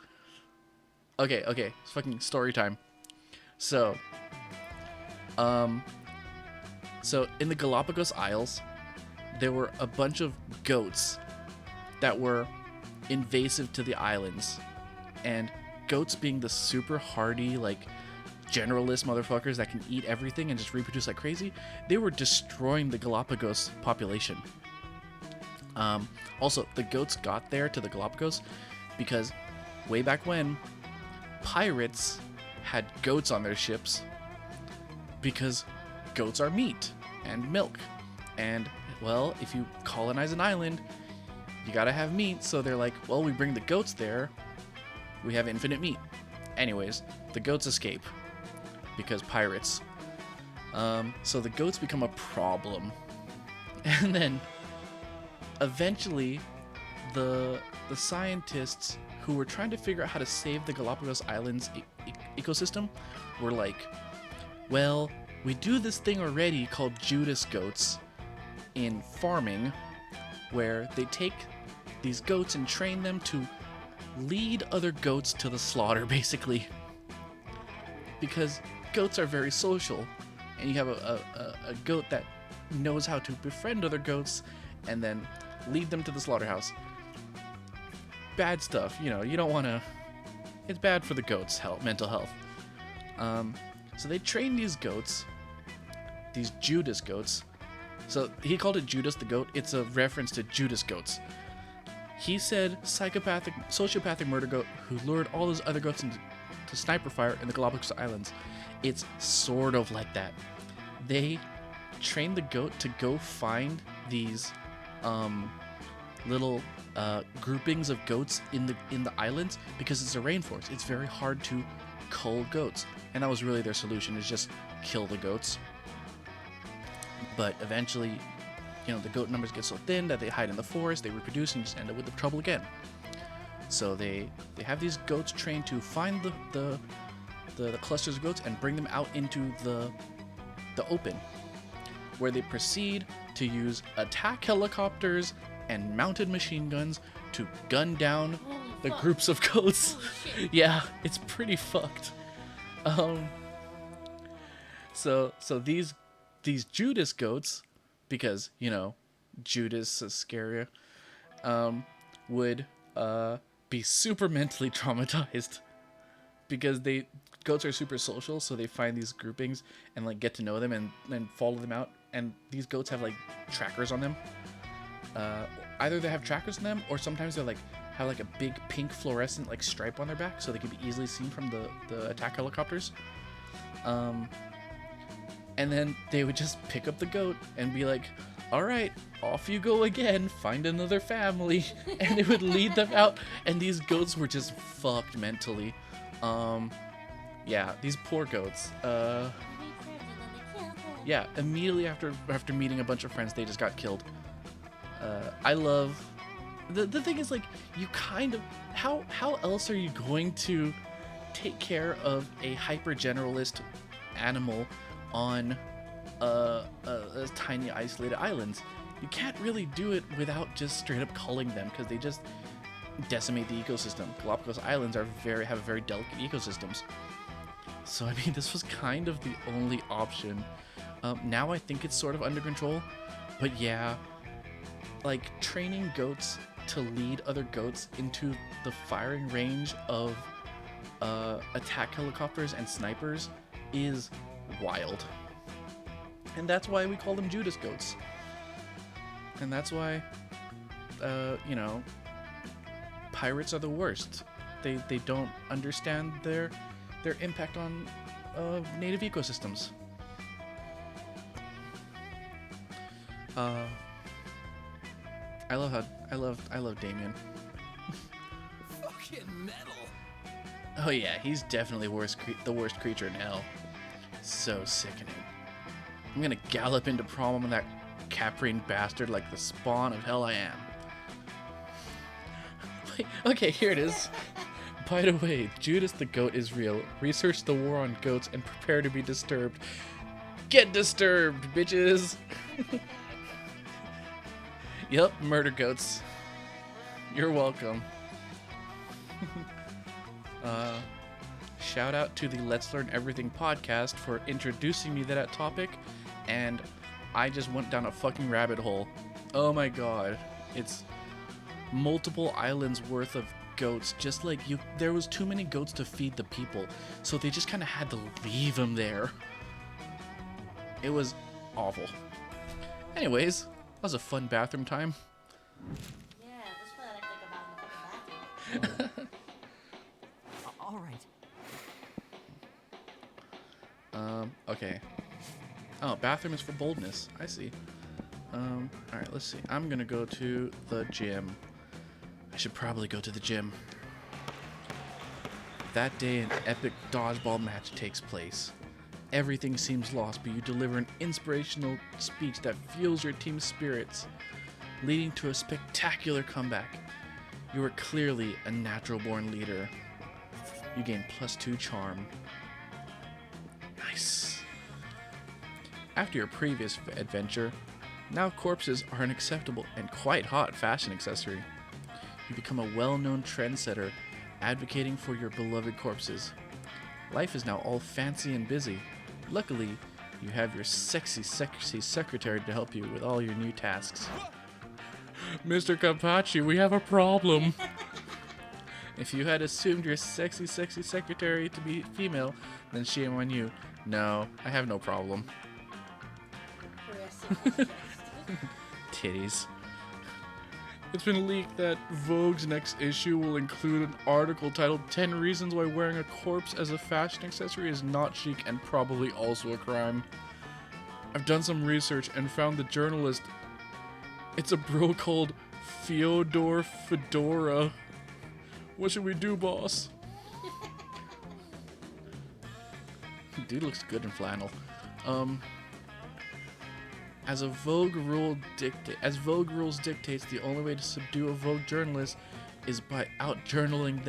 Speaker 1: Okay, it's fucking story time. So in the Galapagos Isles, there were a bunch of goats that were invasive to the islands. And goats being the super hardy, like, generalist motherfuckers that can eat everything and just reproduce like crazy, they were destroying the Galapagos population. Also, the goats got there to the Galapagos because way back when, pirates had goats on their ships because goats are meat and milk. And, well, if you colonize an island, you gotta have meat, so they're like, well, we bring the goats there, we have infinite meat. Anyways, the goats escape because pirates. So the goats become a problem. And then eventually the scientists who were trying to figure out how to save the Galapagos Islands ecosystem were like, well, we do this thing already called Judas goats in farming, where they take these goats and train them to lead other goats to the slaughter, basically. Because goats are very social, and you have a goat that knows how to befriend other goats and then lead them to the slaughterhouse. Bad stuff, you know, you don't want to... It's bad for the goats' health, mental health. So they train these goats, these Judas goats. So he called it Judas the goat. It's a reference to Judas goats. He said sociopathic murder goat who lured all those other goats into sniper fire in the Galapagos Islands. It's sort of like that. They trained the goat to go find these little groupings of goats in the islands because it's a rainforest. It's very hard to cull goats, and that was really their solution, is just kill the goats. But eventually, you know, the goat numbers get so thin that they hide in the forest, they reproduce, and just end up with the trouble again. So they have these goats trained to find the clusters of goats and bring them out into the open, where they proceed to use attack helicopters and mounted machine guns to gun down the groups of goats. Yeah, it's pretty fucked. So these Judas goats, because, you know, Judas Iscariot, would be super mentally traumatized because goats are super social, so they find these groupings and like get to know them and then follow them out. And these goats have like trackers on them. Either they have trackers on them, or sometimes they're like have like a big pink fluorescent like stripe on their back, so they can be easily seen from the attack helicopters. And then they would just pick up the goat and be like, all right, off you go again, find another family. And it would lead them out, and these goats were just fucked mentally. Yeah, these poor goats. Yeah, immediately after meeting a bunch of friends, they just got killed. I love... The thing is, like, you kind of... How else are you going to take care of a hyper-generalist animal on a tiny isolated islands? You can't really do it without just straight up culling them, because they just decimate the ecosystem. Galapagos Islands have very delicate ecosystems. So I mean, this was kind of the only option. Now I think it's sort of under control, but yeah, like training goats to lead other goats into the firing range of attack helicopters and snipers is wild. And that's why we call them Judas goats. And that's why, you know, pirates are the worst. They don't understand their impact on native ecosystems. I love Damien.
Speaker 2: Fucking metal.
Speaker 1: Oh yeah, he's definitely the worst creature in hell. So sickening. I'm gonna gallop into prom with that caprine bastard like the spawn of hell I am. Wait, okay, here it is. By the way, Judas the goat is real. Research the war on goats and prepare to be disturbed. Get disturbed, bitches! Yup, murder goats. You're welcome. Shout out to the Let's Learn Everything podcast for introducing me to that topic, and I just went down a fucking rabbit hole. Oh my god. It's multiple islands worth of goats, just like there was too many goats to feed the people, so they just kind of had to leave them there. It was awful. Anyways, that was a fun bathroom time.
Speaker 4: Yeah, this one I like a bathroom.
Speaker 2: All right.
Speaker 1: Okay. Oh, bathroom is for boldness. I see. Alright, let's see. I'm gonna go to the gym. I should probably go to the gym. That day, an epic dodgeball match takes place. Everything seems lost, but you deliver an inspirational speech that fuels your team's spirits, leading to a spectacular comeback. You are clearly a natural-born leader. You gain +2 charm. Nice. After your previous adventure, now corpses are an acceptable and quite hot fashion accessory. You become a well-known trendsetter, advocating for your beloved corpses. Life is now all fancy and busy. Luckily, you have your sexy secretary to help you with all your new tasks. Mr. Capaci, we have a problem. If you had assumed your sexy secretary to be female, then shame on you. No, I have no problem. Titties. It's been leaked that Vogue's next issue will include an article titled 10 Reasons Why Wearing a Corpse as a Fashion Accessory is Not Chic and Probably Also a Crime. I've done some research and found the journalist. It's a bro called Fyodor Fedora. What should we do, boss? Dude looks good in flannel. As Vogue rules dictates, the only way to subdue a Vogue journalist is by journalizing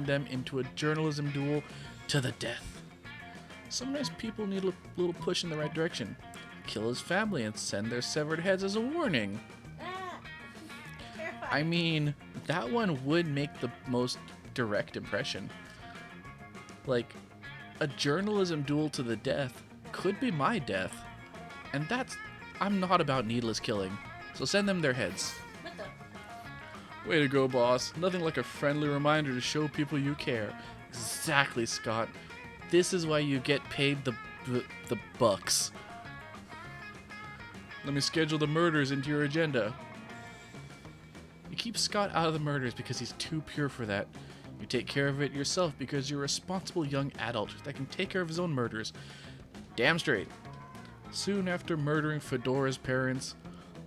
Speaker 1: them into a journalism duel to the death. Sometimes people need a little push in the right direction. Kill his family and send their severed heads as a warning. I mean, that one would make the most direct impression. Like, a journalism duel to the death could be my death. And I'm not about needless killing. So send them their heads.
Speaker 4: What the?
Speaker 1: Way to go, boss. Nothing like a friendly reminder to show people you care. Exactly, Scott. This is why you get paid the bucks. Let me schedule the murders into your agenda. You keep Scott out of the murders because he's too pure for that. You take care of it yourself because you're a responsible young adult that can take care of his own murders. Damn straight. Soon after murdering Fedora's parents,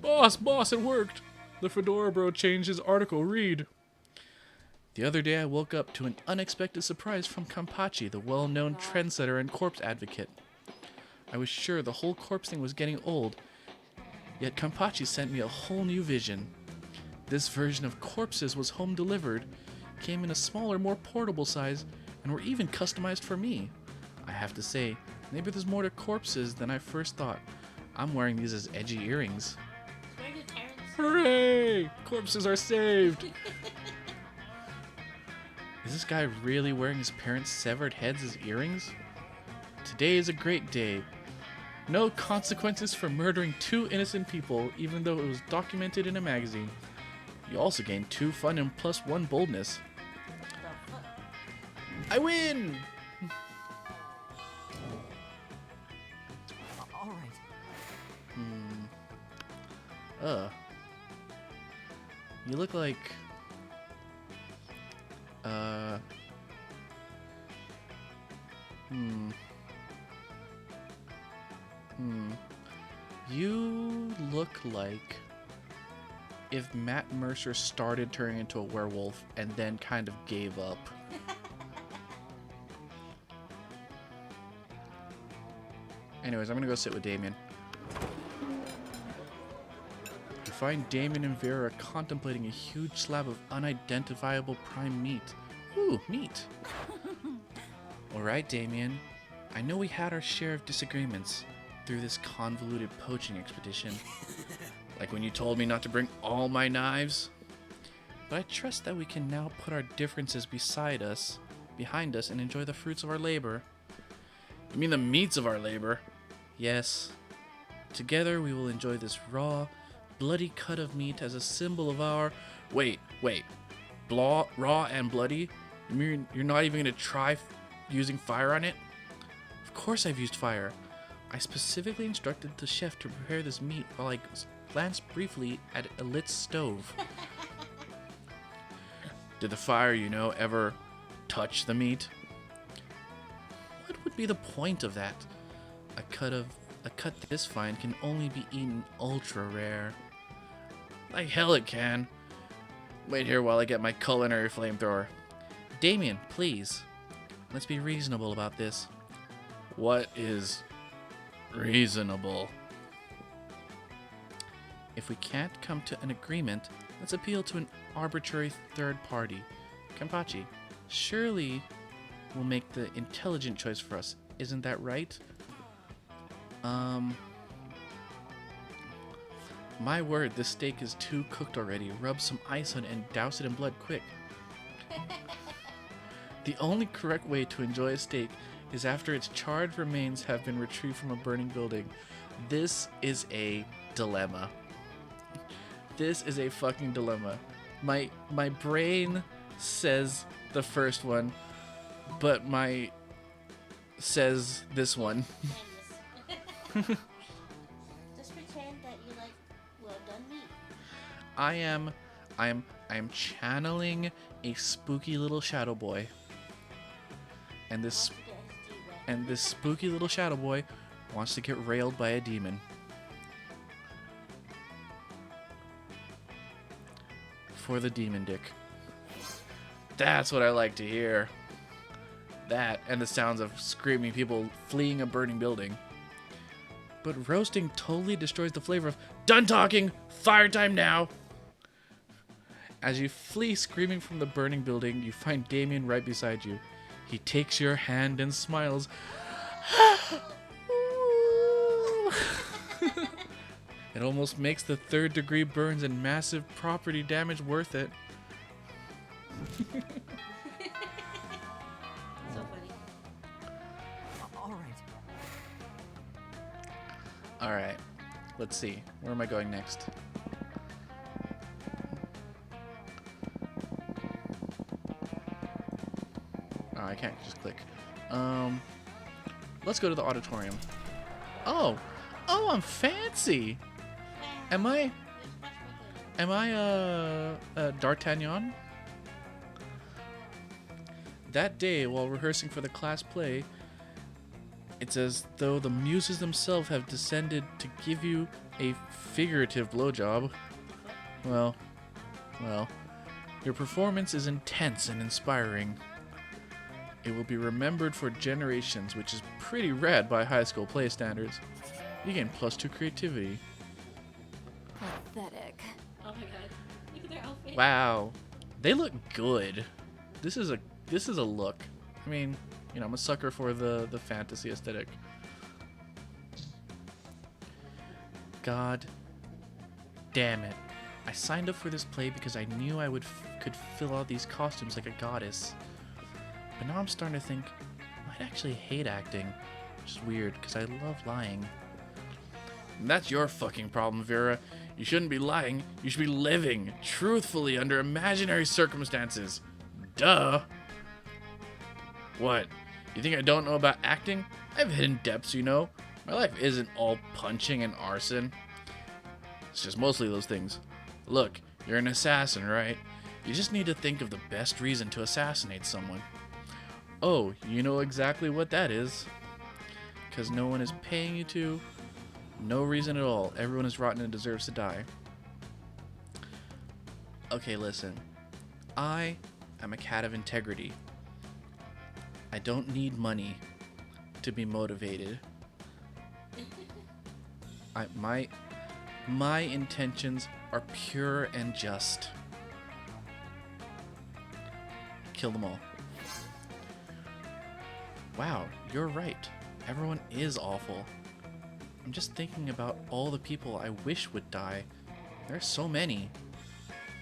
Speaker 1: Boss, it worked! The Fedora bro changed his article, read. The other day I woke up to an unexpected surprise from Kampachi, the well-known trendsetter and corpse advocate. I was sure the whole corpse thing was getting old, yet Kampachi sent me a whole new vision. This version of corpses was home delivered, came in a smaller, more portable size, and were even customized for me. I have to say, maybe there's more to corpses than I first thought. I'm wearing these as edgy earrings. Hooray! Corpses are saved! Is this guy really wearing his parents' severed heads as earrings? Today is a great day. No consequences for murdering 2 innocent people, even though it was documented in a magazine. You also gain 2 fun and +1 boldness. I win!
Speaker 2: All right.
Speaker 1: You look like... You look like if Matt Mercer started turning into a werewolf and then kind of gave up. Anyways, I'm gonna go sit with Damien. You find Damien and Vera contemplating a huge slab of unidentifiable prime meat. Ooh, meat. Alright, Damien. I know we had our share of disagreements through this convoluted poaching expedition. Like when you told me not to bring all my knives. But I trust that we can now put our differences behind us, and enjoy the fruits of our labor. You mean the meats of our labor? Yes. Together we will enjoy this raw, bloody cut of meat as a symbol of our... Wait. Raw and bloody? You mean you're not even going to try using fire on it? Of course I've used fire. I specifically instructed the chef to prepare this meat while I glanced briefly at a lit stove. Did the fire, ever touch the meat? What would be the point of that? A cut this fine can only be eaten ultra rare. Like hell it can. Wait here while I get my culinary flamethrower. Damien, please. Let's be reasonable about this. What is reasonable? If we can't come to an agreement, let's appeal to an arbitrary third party. Kampachi, surely will make the intelligent choice for us. Isn't that right? My word, this steak is too cooked already. Rub some ice on it and douse it in blood quick. The only correct way to enjoy a steak is after its charred remains have been retrieved from a burning building. This is a dilemma. This is a fucking dilemma. My brain says the first one, but my says this one.
Speaker 4: Just pretend that you like well done meat.
Speaker 1: I am channeling a spooky little shadow boy. And this spooky little shadow boy wants to get railed by a demon. For the demon dick. That's what I like to hear. That and the sounds of screaming people fleeing a burning building. But roasting totally destroys the flavor of done talking, fire time now. As you flee screaming from the burning building, you find Damien right beside you. He takes your hand and smiles. It almost makes the 3rd-degree burns and massive property damage worth it.
Speaker 4: So funny.
Speaker 2: All right.
Speaker 1: Alright, let's see. Where am I going next? Oh, I can't just click. Let's go to the auditorium. Oh, I'm fancy. Am I D'Artagnan? That day, while rehearsing for the class play, it's as though the muses themselves have descended to give you a figurative blowjob. Well, your performance is intense and inspiring. It will be remembered for generations, which is pretty rad by high school play standards. You gain +2 creativity.
Speaker 5: Pathetic.
Speaker 4: Oh my god. Look at their outfit.
Speaker 1: Wow, they look good. This is a look. I mean, you know, I'm a sucker for the fantasy aesthetic. God damn it. I signed up for this play because I knew I could fill out these costumes like a goddess. But now I'm starting to think I might actually hate acting, which is weird because I love lying. And that's your fucking problem, Vera. You shouldn't be lying. You should be living truthfully under imaginary circumstances. Duh. What? You think I don't know about acting? I have hidden depths, you know. My life isn't all punching and arson. It's just mostly those things. Look, you're an assassin, right? You just need to think of the best reason to assassinate someone. Oh, you know exactly what that is. Because no one is paying you to. No reason at all. Everyone is rotten and deserves to die. Okay, listen. I am a cat of integrity. I don't need money to be motivated. My intentions are pure and just. Kill them all. Wow, you're right. Everyone is awful. I'm just thinking about all the people I wish would die. There are so many.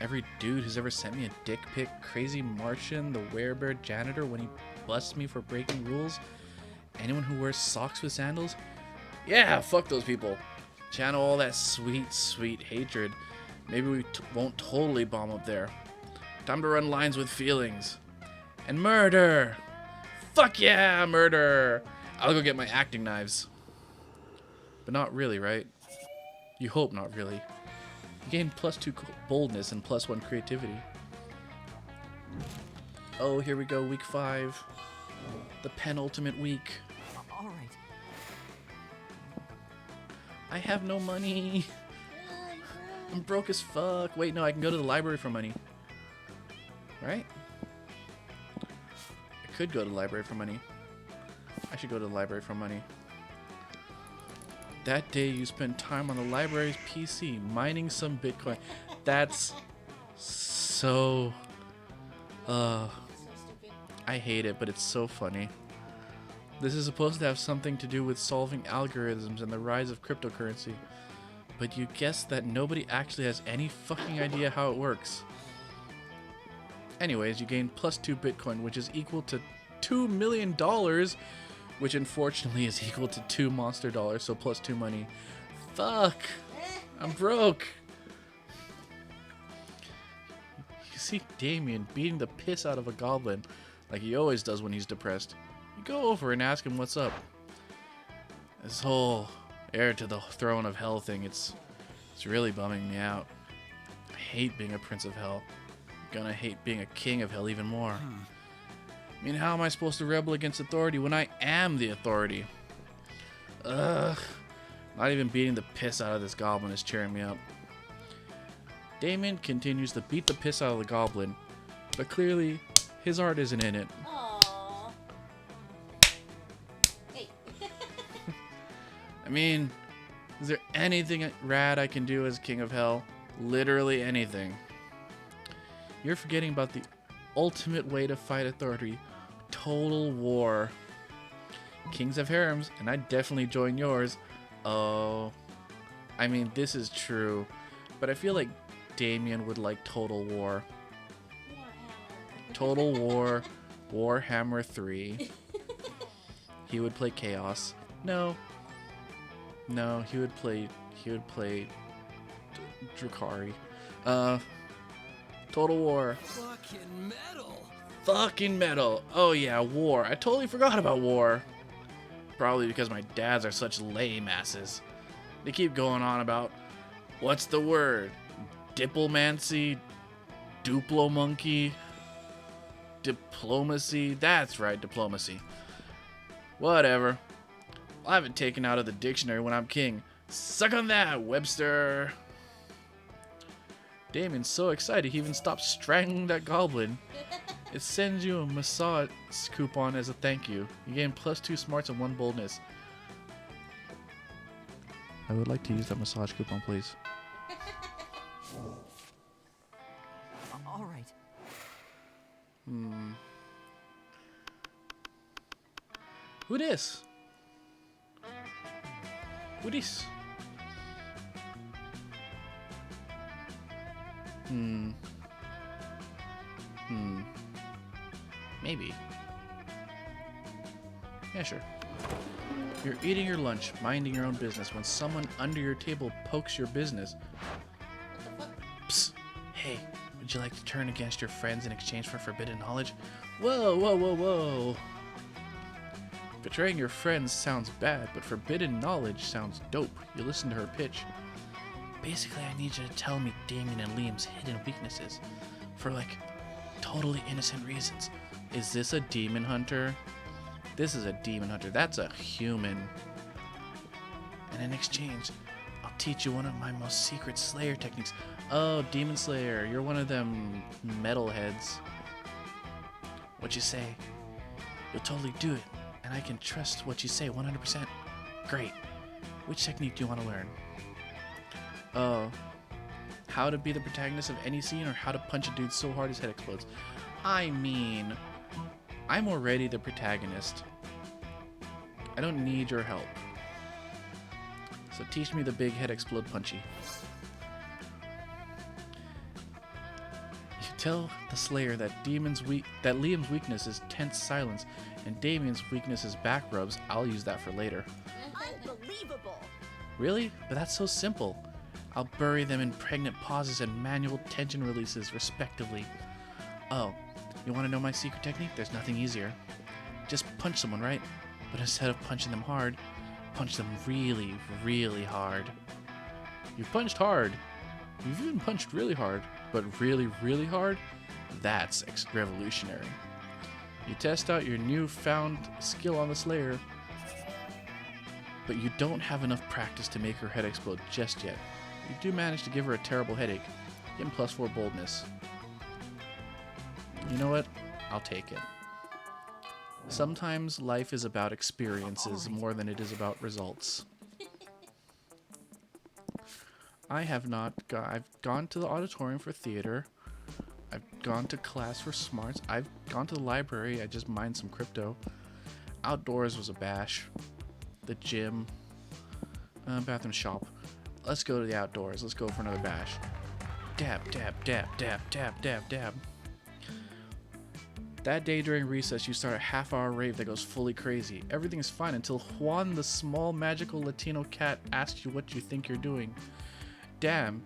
Speaker 1: Every dude who's ever sent me a dick pic, Crazy Martian, the werebear janitor when he busts me for breaking rules, anyone who wears socks with sandals. Yeah, fuck those people. Channel all that sweet, sweet hatred. Maybe we won't totally bomb up there. Time to run lines with feelings. And murder! Fuck yeah, murder! I'll go get my acting knives. But not really, right? You hope not really. You gain +2 boldness and +1 creativity. Oh, here we go, week 5. The penultimate week.
Speaker 2: All right.
Speaker 1: I have no money. I'm broke as fuck. Wait, no, I can go to the library for money. Right? I could go to the library for money. I should go to the library for money. That day you spent time on the library's PC mining some Bitcoin. That's so...
Speaker 4: So stupid.
Speaker 1: I hate it, but it's so funny. This is supposed to have something to do with solving algorithms and the rise of cryptocurrency. But you guessed that nobody actually has any fucking idea how it works. Anyways, you gain +2 Bitcoin, which is equal to $2 million, which unfortunately is equal to 2 monster dollars, so +2 money. Fuck! I'm broke! You see Damien beating the piss out of a goblin, like he always does when he's depressed. You go over and ask him what's up. This whole heir to the throne of hell thing, it's really bumming me out. I hate being a prince of hell. I'm gonna hate being a king of hell even more. I mean, how am I supposed to rebel against authority when I am the authority? Ugh. Not even beating the piss out of this goblin is cheering me up. Damon continues to beat the piss out of the goblin, but clearly his heart isn't in it.
Speaker 4: Aww. Hey.
Speaker 1: I mean, is there anything rad I can do as King of Hell? Literally anything. You're forgetting about the ultimate way to fight authority. Total war. Kings have harems, and I'd definitely join yours. Oh. I mean, this is true, but I feel like Damien would like Total War. Total War. Warhammer 3. He would play Chaos. No, he would play Drakari. Total War. Fucking metal. Oh yeah, war. I totally forgot about war. Probably because my dads are such lame asses. They keep going on about, what's the word? Diplomancy? Duplo-monkey? Diplomacy? That's right, diplomacy. Whatever. I'll have it taken out of the dictionary when I'm king. Suck on that, Webster. Damien's so excited he even stopped strangling that goblin. It sends you a massage coupon as a thank you. You gain +2 smarts and 1 boldness. I would like to use that massage coupon, please.
Speaker 2: All right.
Speaker 1: Who this? Who this? Maybe. Yeah, sure. You're eating your lunch, minding your own business, when someone under your table pokes your business. Psst. Hey, would you like to turn against your friends in exchange for forbidden knowledge? Whoa, whoa, whoa, whoa. Betraying your friends sounds bad, but forbidden knowledge sounds dope. You listen to her pitch. Basically, I need you to tell me Damien and Liam's hidden weaknesses for, like, totally innocent reasons. Is this a demon hunter? This is a demon hunter. That's a human. And in exchange, I'll teach you one of my most secret Slayer techniques. Oh, Demon Slayer, you're one of them metalheads. What you say? You'll totally do it, and I can trust what you say 100%. Great. Which technique do you want to learn? Oh, how to be the protagonist of any scene, or how to punch a dude so hard his head explodes? I mean, I'm already the protagonist. I don't need your help. So teach me the big head explode punchy. You tell the Slayer that Liam's weakness is tense silence, and Damien's weakness is back rubs. I'll use that for later.
Speaker 3: Unbelievable.
Speaker 1: Really? But that's so simple. I'll bury them in pregnant pauses and manual tension releases, respectively. Oh, you want to know my secret technique? There's nothing easier. Just punch someone, right? But instead of punching them hard, punch them really, really hard. You've punched hard. You've even punched really hard. But really, really hard? That's revolutionary. You test out your newfound skill on the Slayer, but you don't have enough practice to make her head explode just yet. You do manage to give her a terrible headache. Give him +4 boldness. You know what? I'll take it. Sometimes life is about experiences more than it is about results. I've gone to the auditorium for theater. I've gone to class for smarts. I've gone to the library. I just mined some crypto. Outdoors was a bash. The gym. Bathroom shop. Let's go to the outdoors. Let's go for another bash. Dab, dab, dab, dab, dab, dab, dab. That day during recess, you start a half-hour rave that goes fully crazy. Everything is fine until Juan, the small magical Latino cat, asks you what you think you're doing. Damn,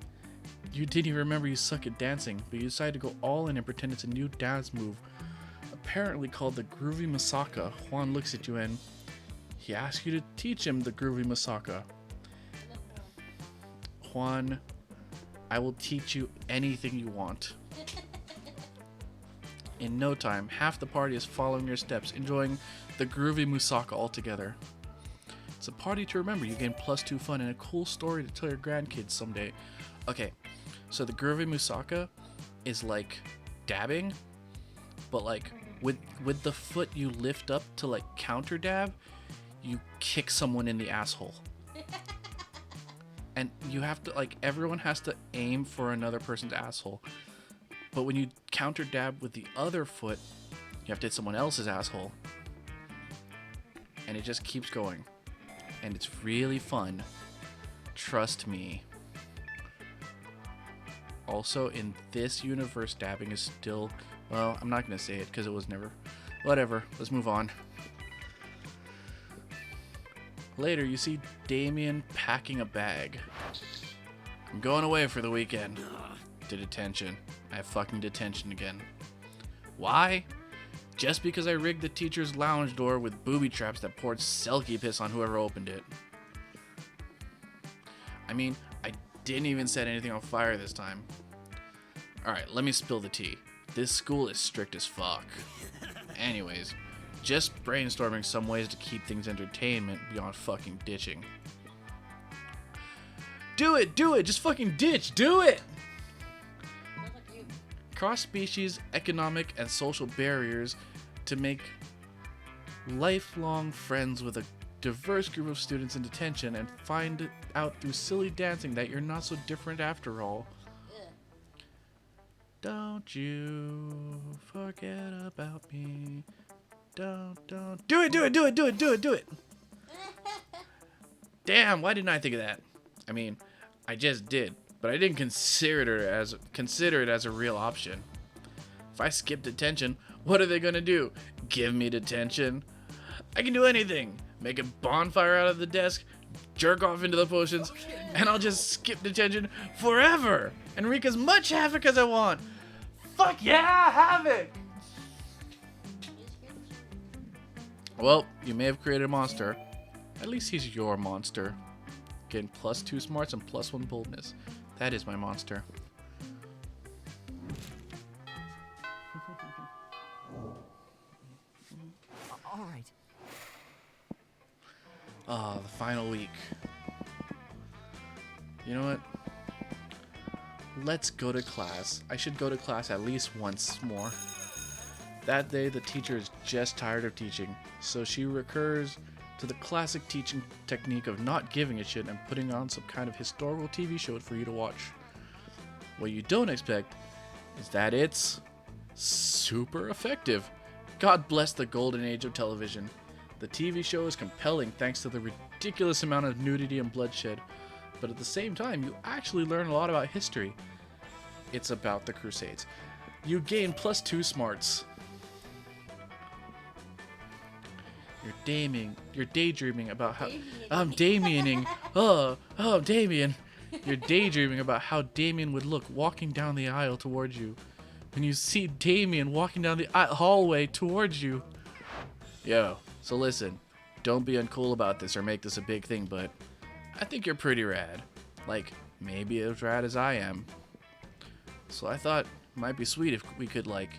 Speaker 1: you didn't even remember you suck at dancing, but you decide to go all in and pretend it's a new dance move, apparently called the Groovy Masaka. Juan looks at you and he asks you to teach him the Groovy Masaka. Juan, I will teach you anything you want. In no time, half the party is following your steps, enjoying the Groovy Musaka altogether. It's a party to remember. You gain +2 fun and a cool story to tell your grandkids someday. Okay, so the Groovy Musaka is like dabbing, but like with the foot you lift up to like counter dab, you kick someone in the asshole. And you have to, like, everyone has to aim for another person's asshole. But when you counter dab with the other foot, you have to hit someone else's asshole. And it just keeps going. And it's really fun. Trust me. Also, in this universe, dabbing is still... Well, I'm not going to say it because it was never... Whatever. Let's move on. Later, you see Damien packing a bag. I'm going away for the weekend. To detention. I have fucking detention again. Why? Just because I rigged the teacher's lounge door with booby traps that poured selkie piss on whoever opened it. I mean, I didn't even set anything on fire this time. Alright, let me spill the tea. This school is strict as fuck. Anyways, just brainstorming some ways to keep things entertainment beyond fucking ditching. Do it! Just fucking ditch! Do it!
Speaker 4: Sounds like you.
Speaker 1: Cross-species, economic, and social barriers to make lifelong friends with a diverse group of students in detention and find out through silly dancing that you're not so different after all.
Speaker 4: Ugh.
Speaker 1: Don't you forget about me. Don't. Do it! Damn, why didn't I think of that? I mean, I just did, but I didn't consider it as a real option. If I skip detention, what are they gonna do? Give me detention? I can do anything. Make a bonfire out of the desk, jerk off into the potions, and I'll just skip detention forever and wreak as much havoc as I want. Fuck yeah, havoc! Well, you may have created a monster. At least he's your monster. Getting +2 smarts and +1 boldness. That is my monster.
Speaker 2: All right.
Speaker 1: Ah, the final week. You know what? Let's go to class. I should go to class at least once more. That day, the teacher is just tired of teaching, so she recurs to the classic teaching technique of not giving a shit and putting on some kind of historical TV show for you to watch. What you don't expect is that it's super effective. God bless the golden age of television. The TV show is compelling thanks to the ridiculous amount of nudity and bloodshed, but at the same time, you actually learn a lot about history. It's about the Crusades. You gain +2 smarts. You're daydreaming about how I'm Damiening. I'm Damien. You're daydreaming about how Damien would look walking down the aisle towards you. When you see Damien walking down the hallway towards you. Yo, so listen, don't be uncool about this or make this a big thing, but I think you're pretty rad. Like, maybe as rad as I am. So I thought it might be sweet if we could, like,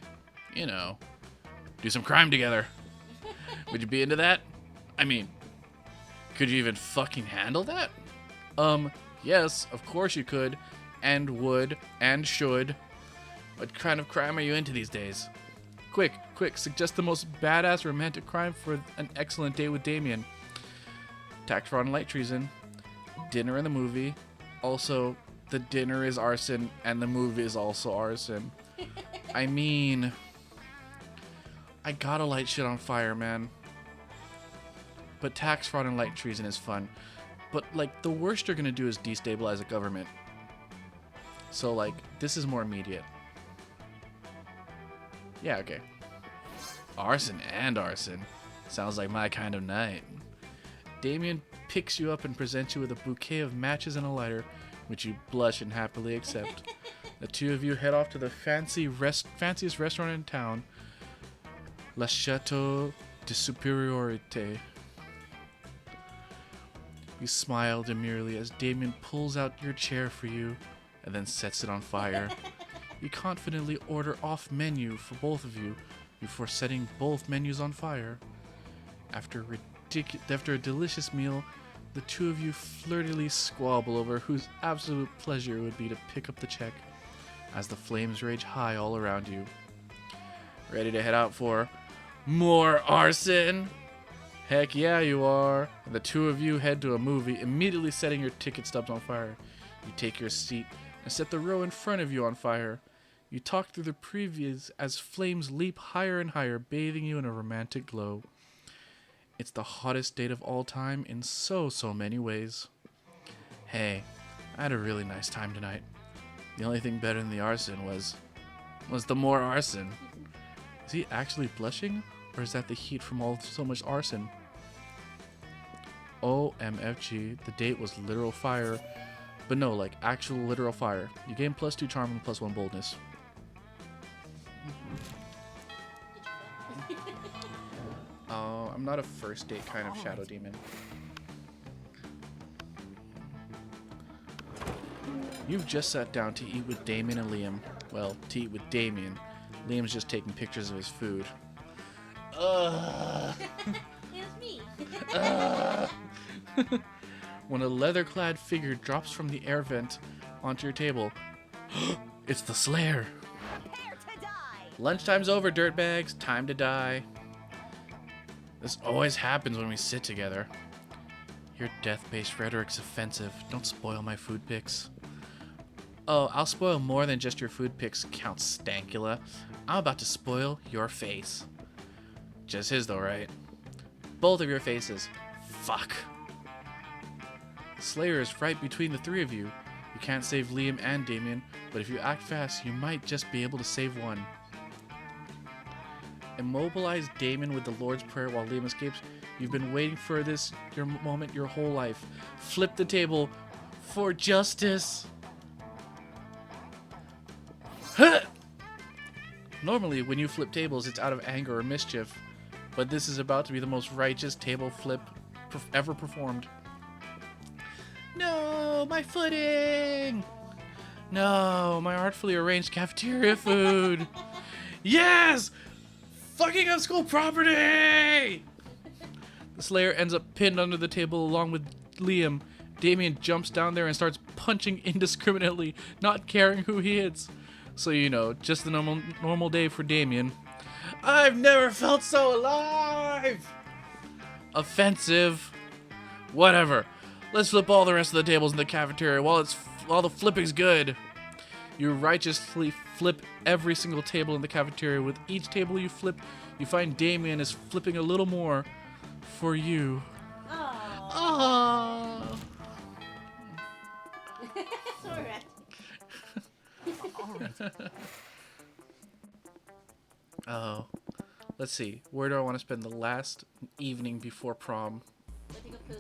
Speaker 1: you know, do some crime together. Would you be into that? I mean, could you even fucking handle that? Yes, of course you could, and would, and should. What kind of crime are you into these days? Quick, suggest the most badass romantic crime for an excellent day with Damien. Tax, fraud, and light treason. Dinner in the movie. Also, the dinner is arson, and the movie is also arson. I mean, I gotta light shit on fire, man. But tax, fraud, and light treason is fun. But, like, the worst you're gonna do is destabilize a government. So, like, this is more immediate. Yeah, okay. Arson and arson. Sounds like my kind of night. Damien picks you up and presents you with a bouquet of matches and a lighter, which you blush and happily accept. The two of you head off to the fanciest restaurant in town, Le Chateau de Superiorité. You smile demurely as Damien pulls out your chair for you and then sets it on fire. You confidently order off menu for both of you before setting both menus on fire. After a delicious meal, the two of you flirtily squabble over whose absolute pleasure it would be to pick up the check as the flames rage high all around you. Ready to head out for more arson? Heck yeah, you are. And the two of you head to a movie, immediately setting your ticket stubs on fire. You take your seat and set the row in front of you on fire. You talk through the previews as flames leap higher and higher, bathing you in a romantic glow. It's the hottest date of all time in so many ways. Hey, I had a really nice time tonight. The only thing better than the arson was the more arson. Is he actually blushing? Or is that the heat from so much arson? OMFG, the date was literal fire. But no, like actual literal fire. You gain +2 charm and +1 boldness. I'm not a first date kind of shadow demon. You've just sat down to eat with Damien and Liam. Well, to eat with Damien. Liam's just taking pictures of his food. Ugh.
Speaker 4: It was me.
Speaker 1: When a leather-clad figure drops from the air vent onto your table, it's the Slayer.
Speaker 3: Prepare to die.
Speaker 1: Lunchtime's over, dirtbags. Time to die. This always happens when we sit together. Your death-based rhetoric's offensive. Don't spoil my food pics. Oh, I'll spoil more than just your food pics, Count Stankula. I'm about to spoil your face. Just his though, right? Both of your faces. Fuck. Slayer is right between the three of you. You can't save Liam and Damien, but if you act fast, you might just be able to save one. Immobilize Damien with the Lord's Prayer while Liam escapes. You've been waiting for this moment your whole life. Flip the table for justice. Normally, when you flip tables, it's out of anger or mischief, but this is about to be the most righteous table flip ever performed. No, my footing! No, my artfully arranged cafeteria food! Yes! Fucking up school property! The Slayer ends up pinned under the table along with Liam. Damien jumps down there and starts punching indiscriminately, not caring who he hits. So, you know, just the normal day for Damien. I've never felt so alive! Offensive. Whatever. Let's flip all the rest of the tables in the cafeteria while the flipping's good. You righteously flip every single table in the cafeteria. With each table you flip, you find Damien is flipping a little more for you.
Speaker 4: Oh. Alright.
Speaker 2: All right.
Speaker 1: Oh. Let's see. Where do I want to spend the last evening before prom?
Speaker 4: Go take a poo.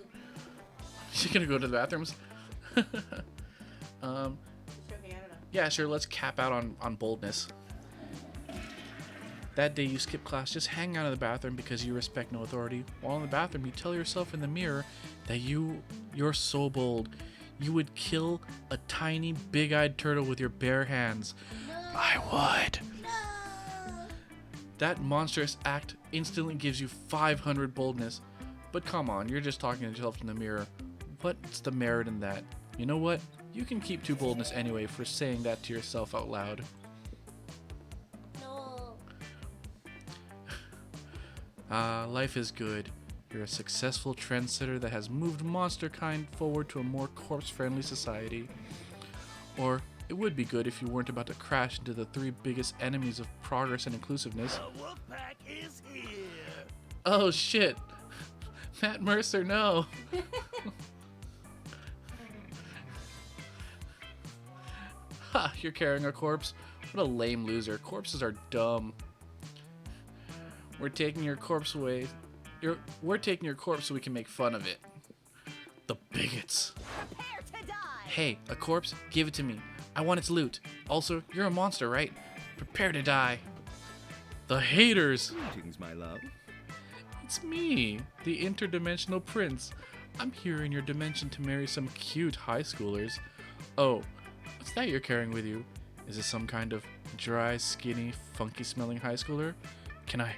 Speaker 1: You gonna go to the bathrooms?
Speaker 4: Just joking, I don't know.
Speaker 1: Yeah, sure. Let's cap out on boldness. That day you skip class, just hang out in the bathroom because you respect no authority. While in the bathroom, you tell yourself in the mirror that you're so bold. You would kill a tiny, big-eyed turtle with your bare hands. I would. That monstrous act instantly gives you 500 boldness. But come on, you're just talking to yourself in the mirror. What's the merit in that? You know what? You can keep 2 boldness anyway for saying that to yourself out loud.
Speaker 4: No.
Speaker 1: Life is good. You're a successful trendsetter that has moved monster kind forward to a more corpse-friendly society. Or it would be good if you weren't about to crash into the 3 biggest enemies of progress and inclusiveness.
Speaker 5: The Wolfpack is here.
Speaker 1: Oh shit! Matt Mercer, no! Ha! You're carrying a corpse? What a lame loser. Corpses are dumb. We're taking your corpse away. We're taking your corpse so we can make fun of it. The bigots.
Speaker 3: Prepare to die.
Speaker 1: Hey, a corpse? Give it to me. I want its loot. Also, you're a monster, right? Prepare to die. The haters.
Speaker 5: Greetings, my love.
Speaker 1: It's me, the interdimensional prince. I'm here in your dimension to marry some cute high schoolers. Oh, what's that you're carrying with you? Is it some kind of dry, skinny, funky-smelling high schooler? Can I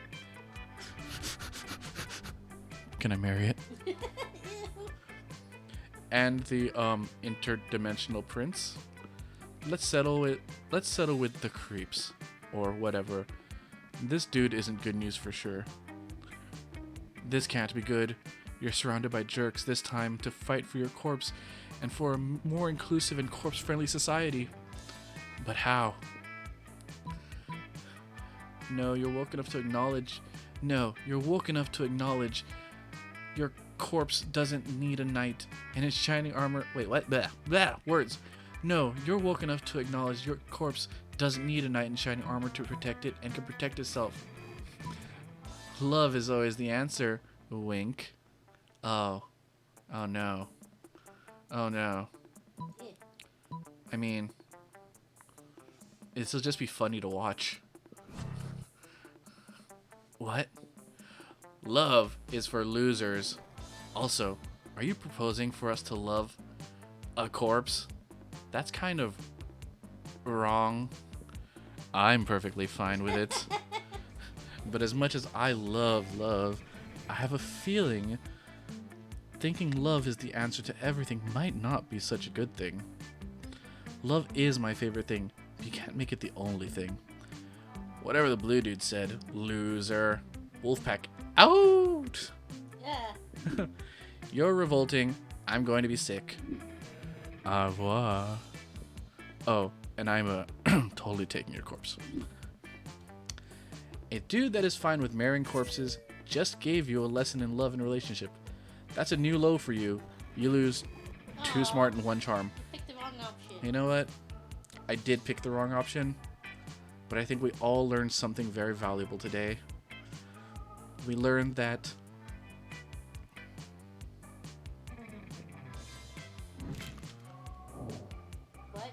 Speaker 1: marry it? And the interdimensional prince? Let's settle with the creeps or whatever. This dude isn't good news for sure. This can't be good. You're surrounded by jerks this time to fight for your corpse and for a more inclusive and corpse-friendly society. But how? No, you're woke enough to acknowledge. No, you're woke enough to acknowledge your corpse doesn't need a knight and its shining armor. Wait, what? Blah, blah, words. No, you're woke enough to acknowledge your corpse doesn't need a knight in shining armor to protect it and can protect itself. Love is always the answer. Wink. Oh. Oh no. Oh no. I mean, this'll just be funny to watch. What? Love is for losers. Also, are you proposing for us to love a corpse? That's kind of wrong. I'm perfectly fine with it. But as much as I love love, I have a feeling thinking love is the answer to everything might not be such a good thing. Love is my favorite thing, but you can't make it the only thing. Whatever the blue dude said, loser. Wolfpack out!
Speaker 4: Yeah.
Speaker 1: You're revolting. I'm going to be sick. Au revoir. Oh, and I'm totally taking your corpse. A dude that is fine with marrying corpses just gave you a lesson in love and relationship. That's a new low for you. You lose 2 smart and 1 charm.
Speaker 4: Pick the wrong option.
Speaker 1: You know what? I did pick the wrong option, but I think we all learned something very valuable today. We learned that
Speaker 4: What?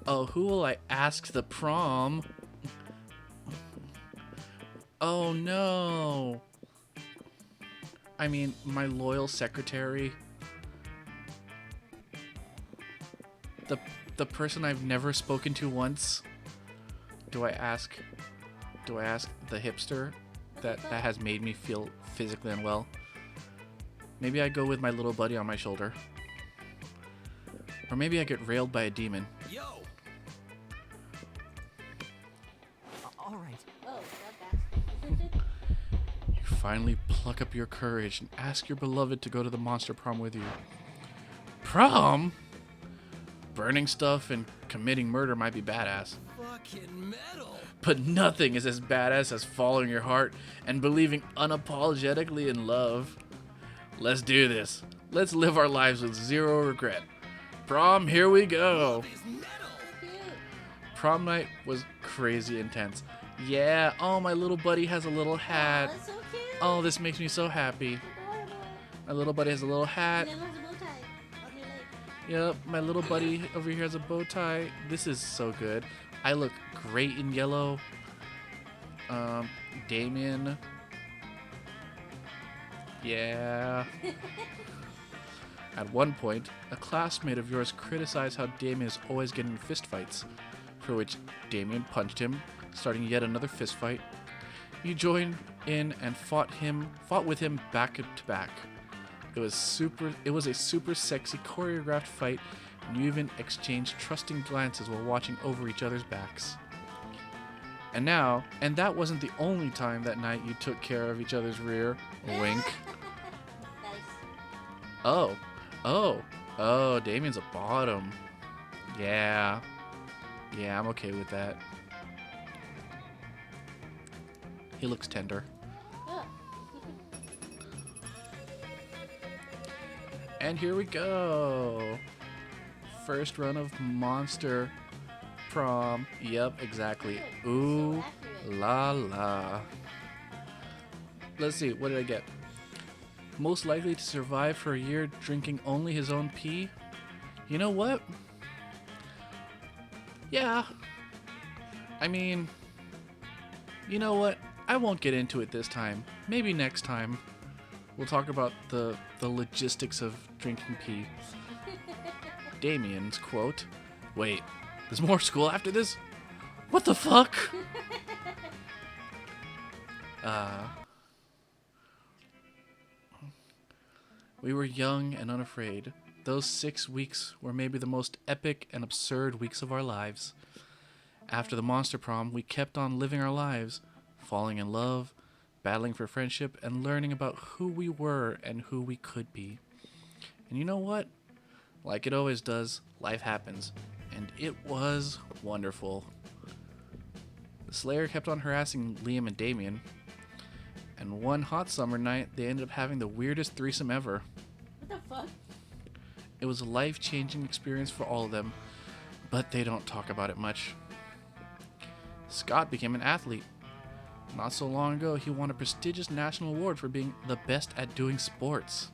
Speaker 1: oh, who will I ask to the prom? Oh no. I mean, my loyal secretary. The person I've never spoken to once. Do I ask the hipster that has made me feel physically unwell? Maybe I go with my little buddy on my shoulder. Or maybe I get railed by a demon.
Speaker 5: Yo!
Speaker 2: All right.
Speaker 4: Oh, not that.
Speaker 1: You finally pluck up your courage and ask your beloved to go to the Monster Prom with you. Prom? Burning stuff and committing murder might be badass.
Speaker 5: Fucking metal!
Speaker 1: But nothing is as badass as following your heart and believing unapologetically in love. Let's do this. Let's live our lives with 0 regret. Prom, here we go.
Speaker 5: Is metal!
Speaker 4: Cute.
Speaker 1: Prom night was crazy intense. Yeah, oh, my little buddy has a little hat.
Speaker 4: That's so cute.
Speaker 1: Oh, this makes me so happy.
Speaker 4: Adorable.
Speaker 1: My little buddy has a little hat.
Speaker 4: And then there's a bow tie on your leg.
Speaker 1: Yep, my little buddy over here has a bow tie. This is so good. I look great in yellow. Damien. Yeah. At one point, a classmate of yours criticized how Damien is always getting in fistfights, for which Damien punched him, starting yet another fistfight. You joined in and fought with him back to back. It was a super sexy choreographed fight, and you even exchanged trusting glances while watching over each other's backs. And that wasn't the only time that night you took care of each other's rear. Wink.
Speaker 4: Nice.
Speaker 1: Oh, Damien's a bottom. Yeah, I'm okay with that. He looks tender.
Speaker 4: Oh.
Speaker 1: And here we go. First run of Monster Prom. Yep, exactly. Ooh, la la. Let's see, what did I get? Most likely to survive for a year drinking only his own pee? You know what? Yeah. I mean, you know what? I won't get into it this time. Maybe next time. We'll talk about the logistics of drinking pee. Damien's quote. Wait, there's more school after this? What the fuck? We were young and unafraid. Those 6 weeks were maybe the most epic and absurd weeks of our lives. After the Monster Prom, we kept on living our lives, falling in love, battling for friendship, and learning about who we were and who we could be. And you know what? Like it always does, life happens. And it was wonderful. The Slayer kept on harassing Liam and Damien. And one hot summer night, they ended up having the weirdest threesome ever.
Speaker 4: What the fuck?
Speaker 1: It was a life-changing experience for all of them, but they don't talk about it much. Scott became an athlete. Not so long ago, he won a prestigious national award for being the best at doing sports.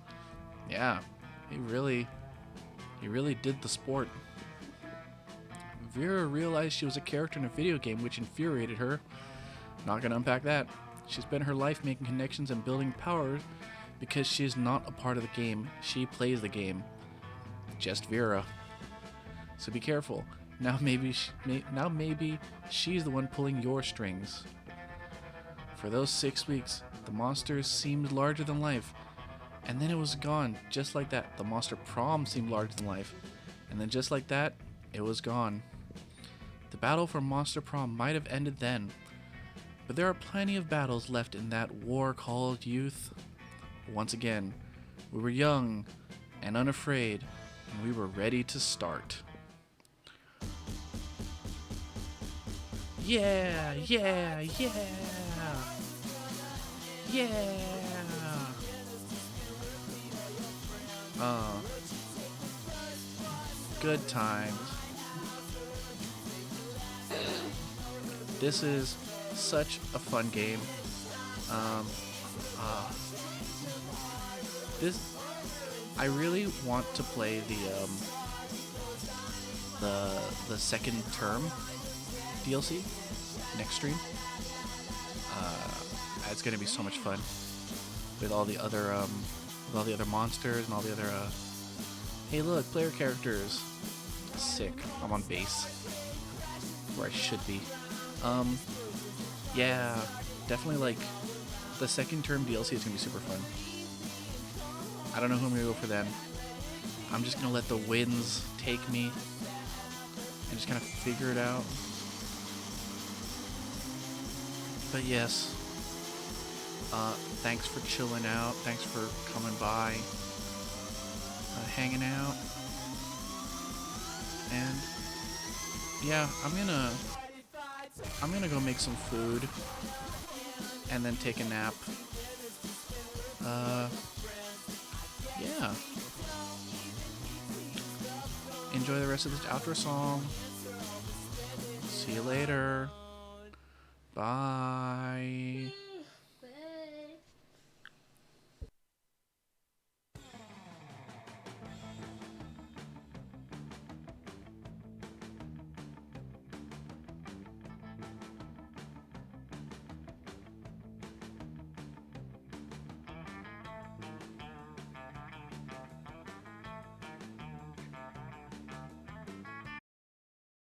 Speaker 1: Yeah, he really did the sport. Vera realized she was a character in a video game, which infuriated her. Not gonna unpack that. She spent her life making connections and building power because she is not a part of the game. She plays the game. Just Vera. So be careful. Now maybe she's the one pulling your strings. For those 6 weeks, the monster seemed larger than life. And then it was gone, just like that. The Monster Prom seemed larger than life. And then just like that, it was gone. The battle for Monster Prom might have ended then. But there are plenty of battles left in that war called youth. Once again, we were young and unafraid, and we were ready to start. Yeah, yeah, yeah. Yeah. Good times. This is such a fun game. I really want to play the second term DLC next stream. It's gonna be so much fun with all the other monsters and all the other hey look, player characters. Sick. I'm on base where I should be. Yeah, definitely like the second term DLC is gonna be super fun. I don't know who I'm gonna go for then. I'm just gonna let the winds take me and just kind of figure it out. But yes, thanks for chilling out. Thanks for coming by, hanging out, and yeah, I'm gonna go make some food and then take a nap. Yeah. Enjoy the rest of this outro song. See you later. Bye.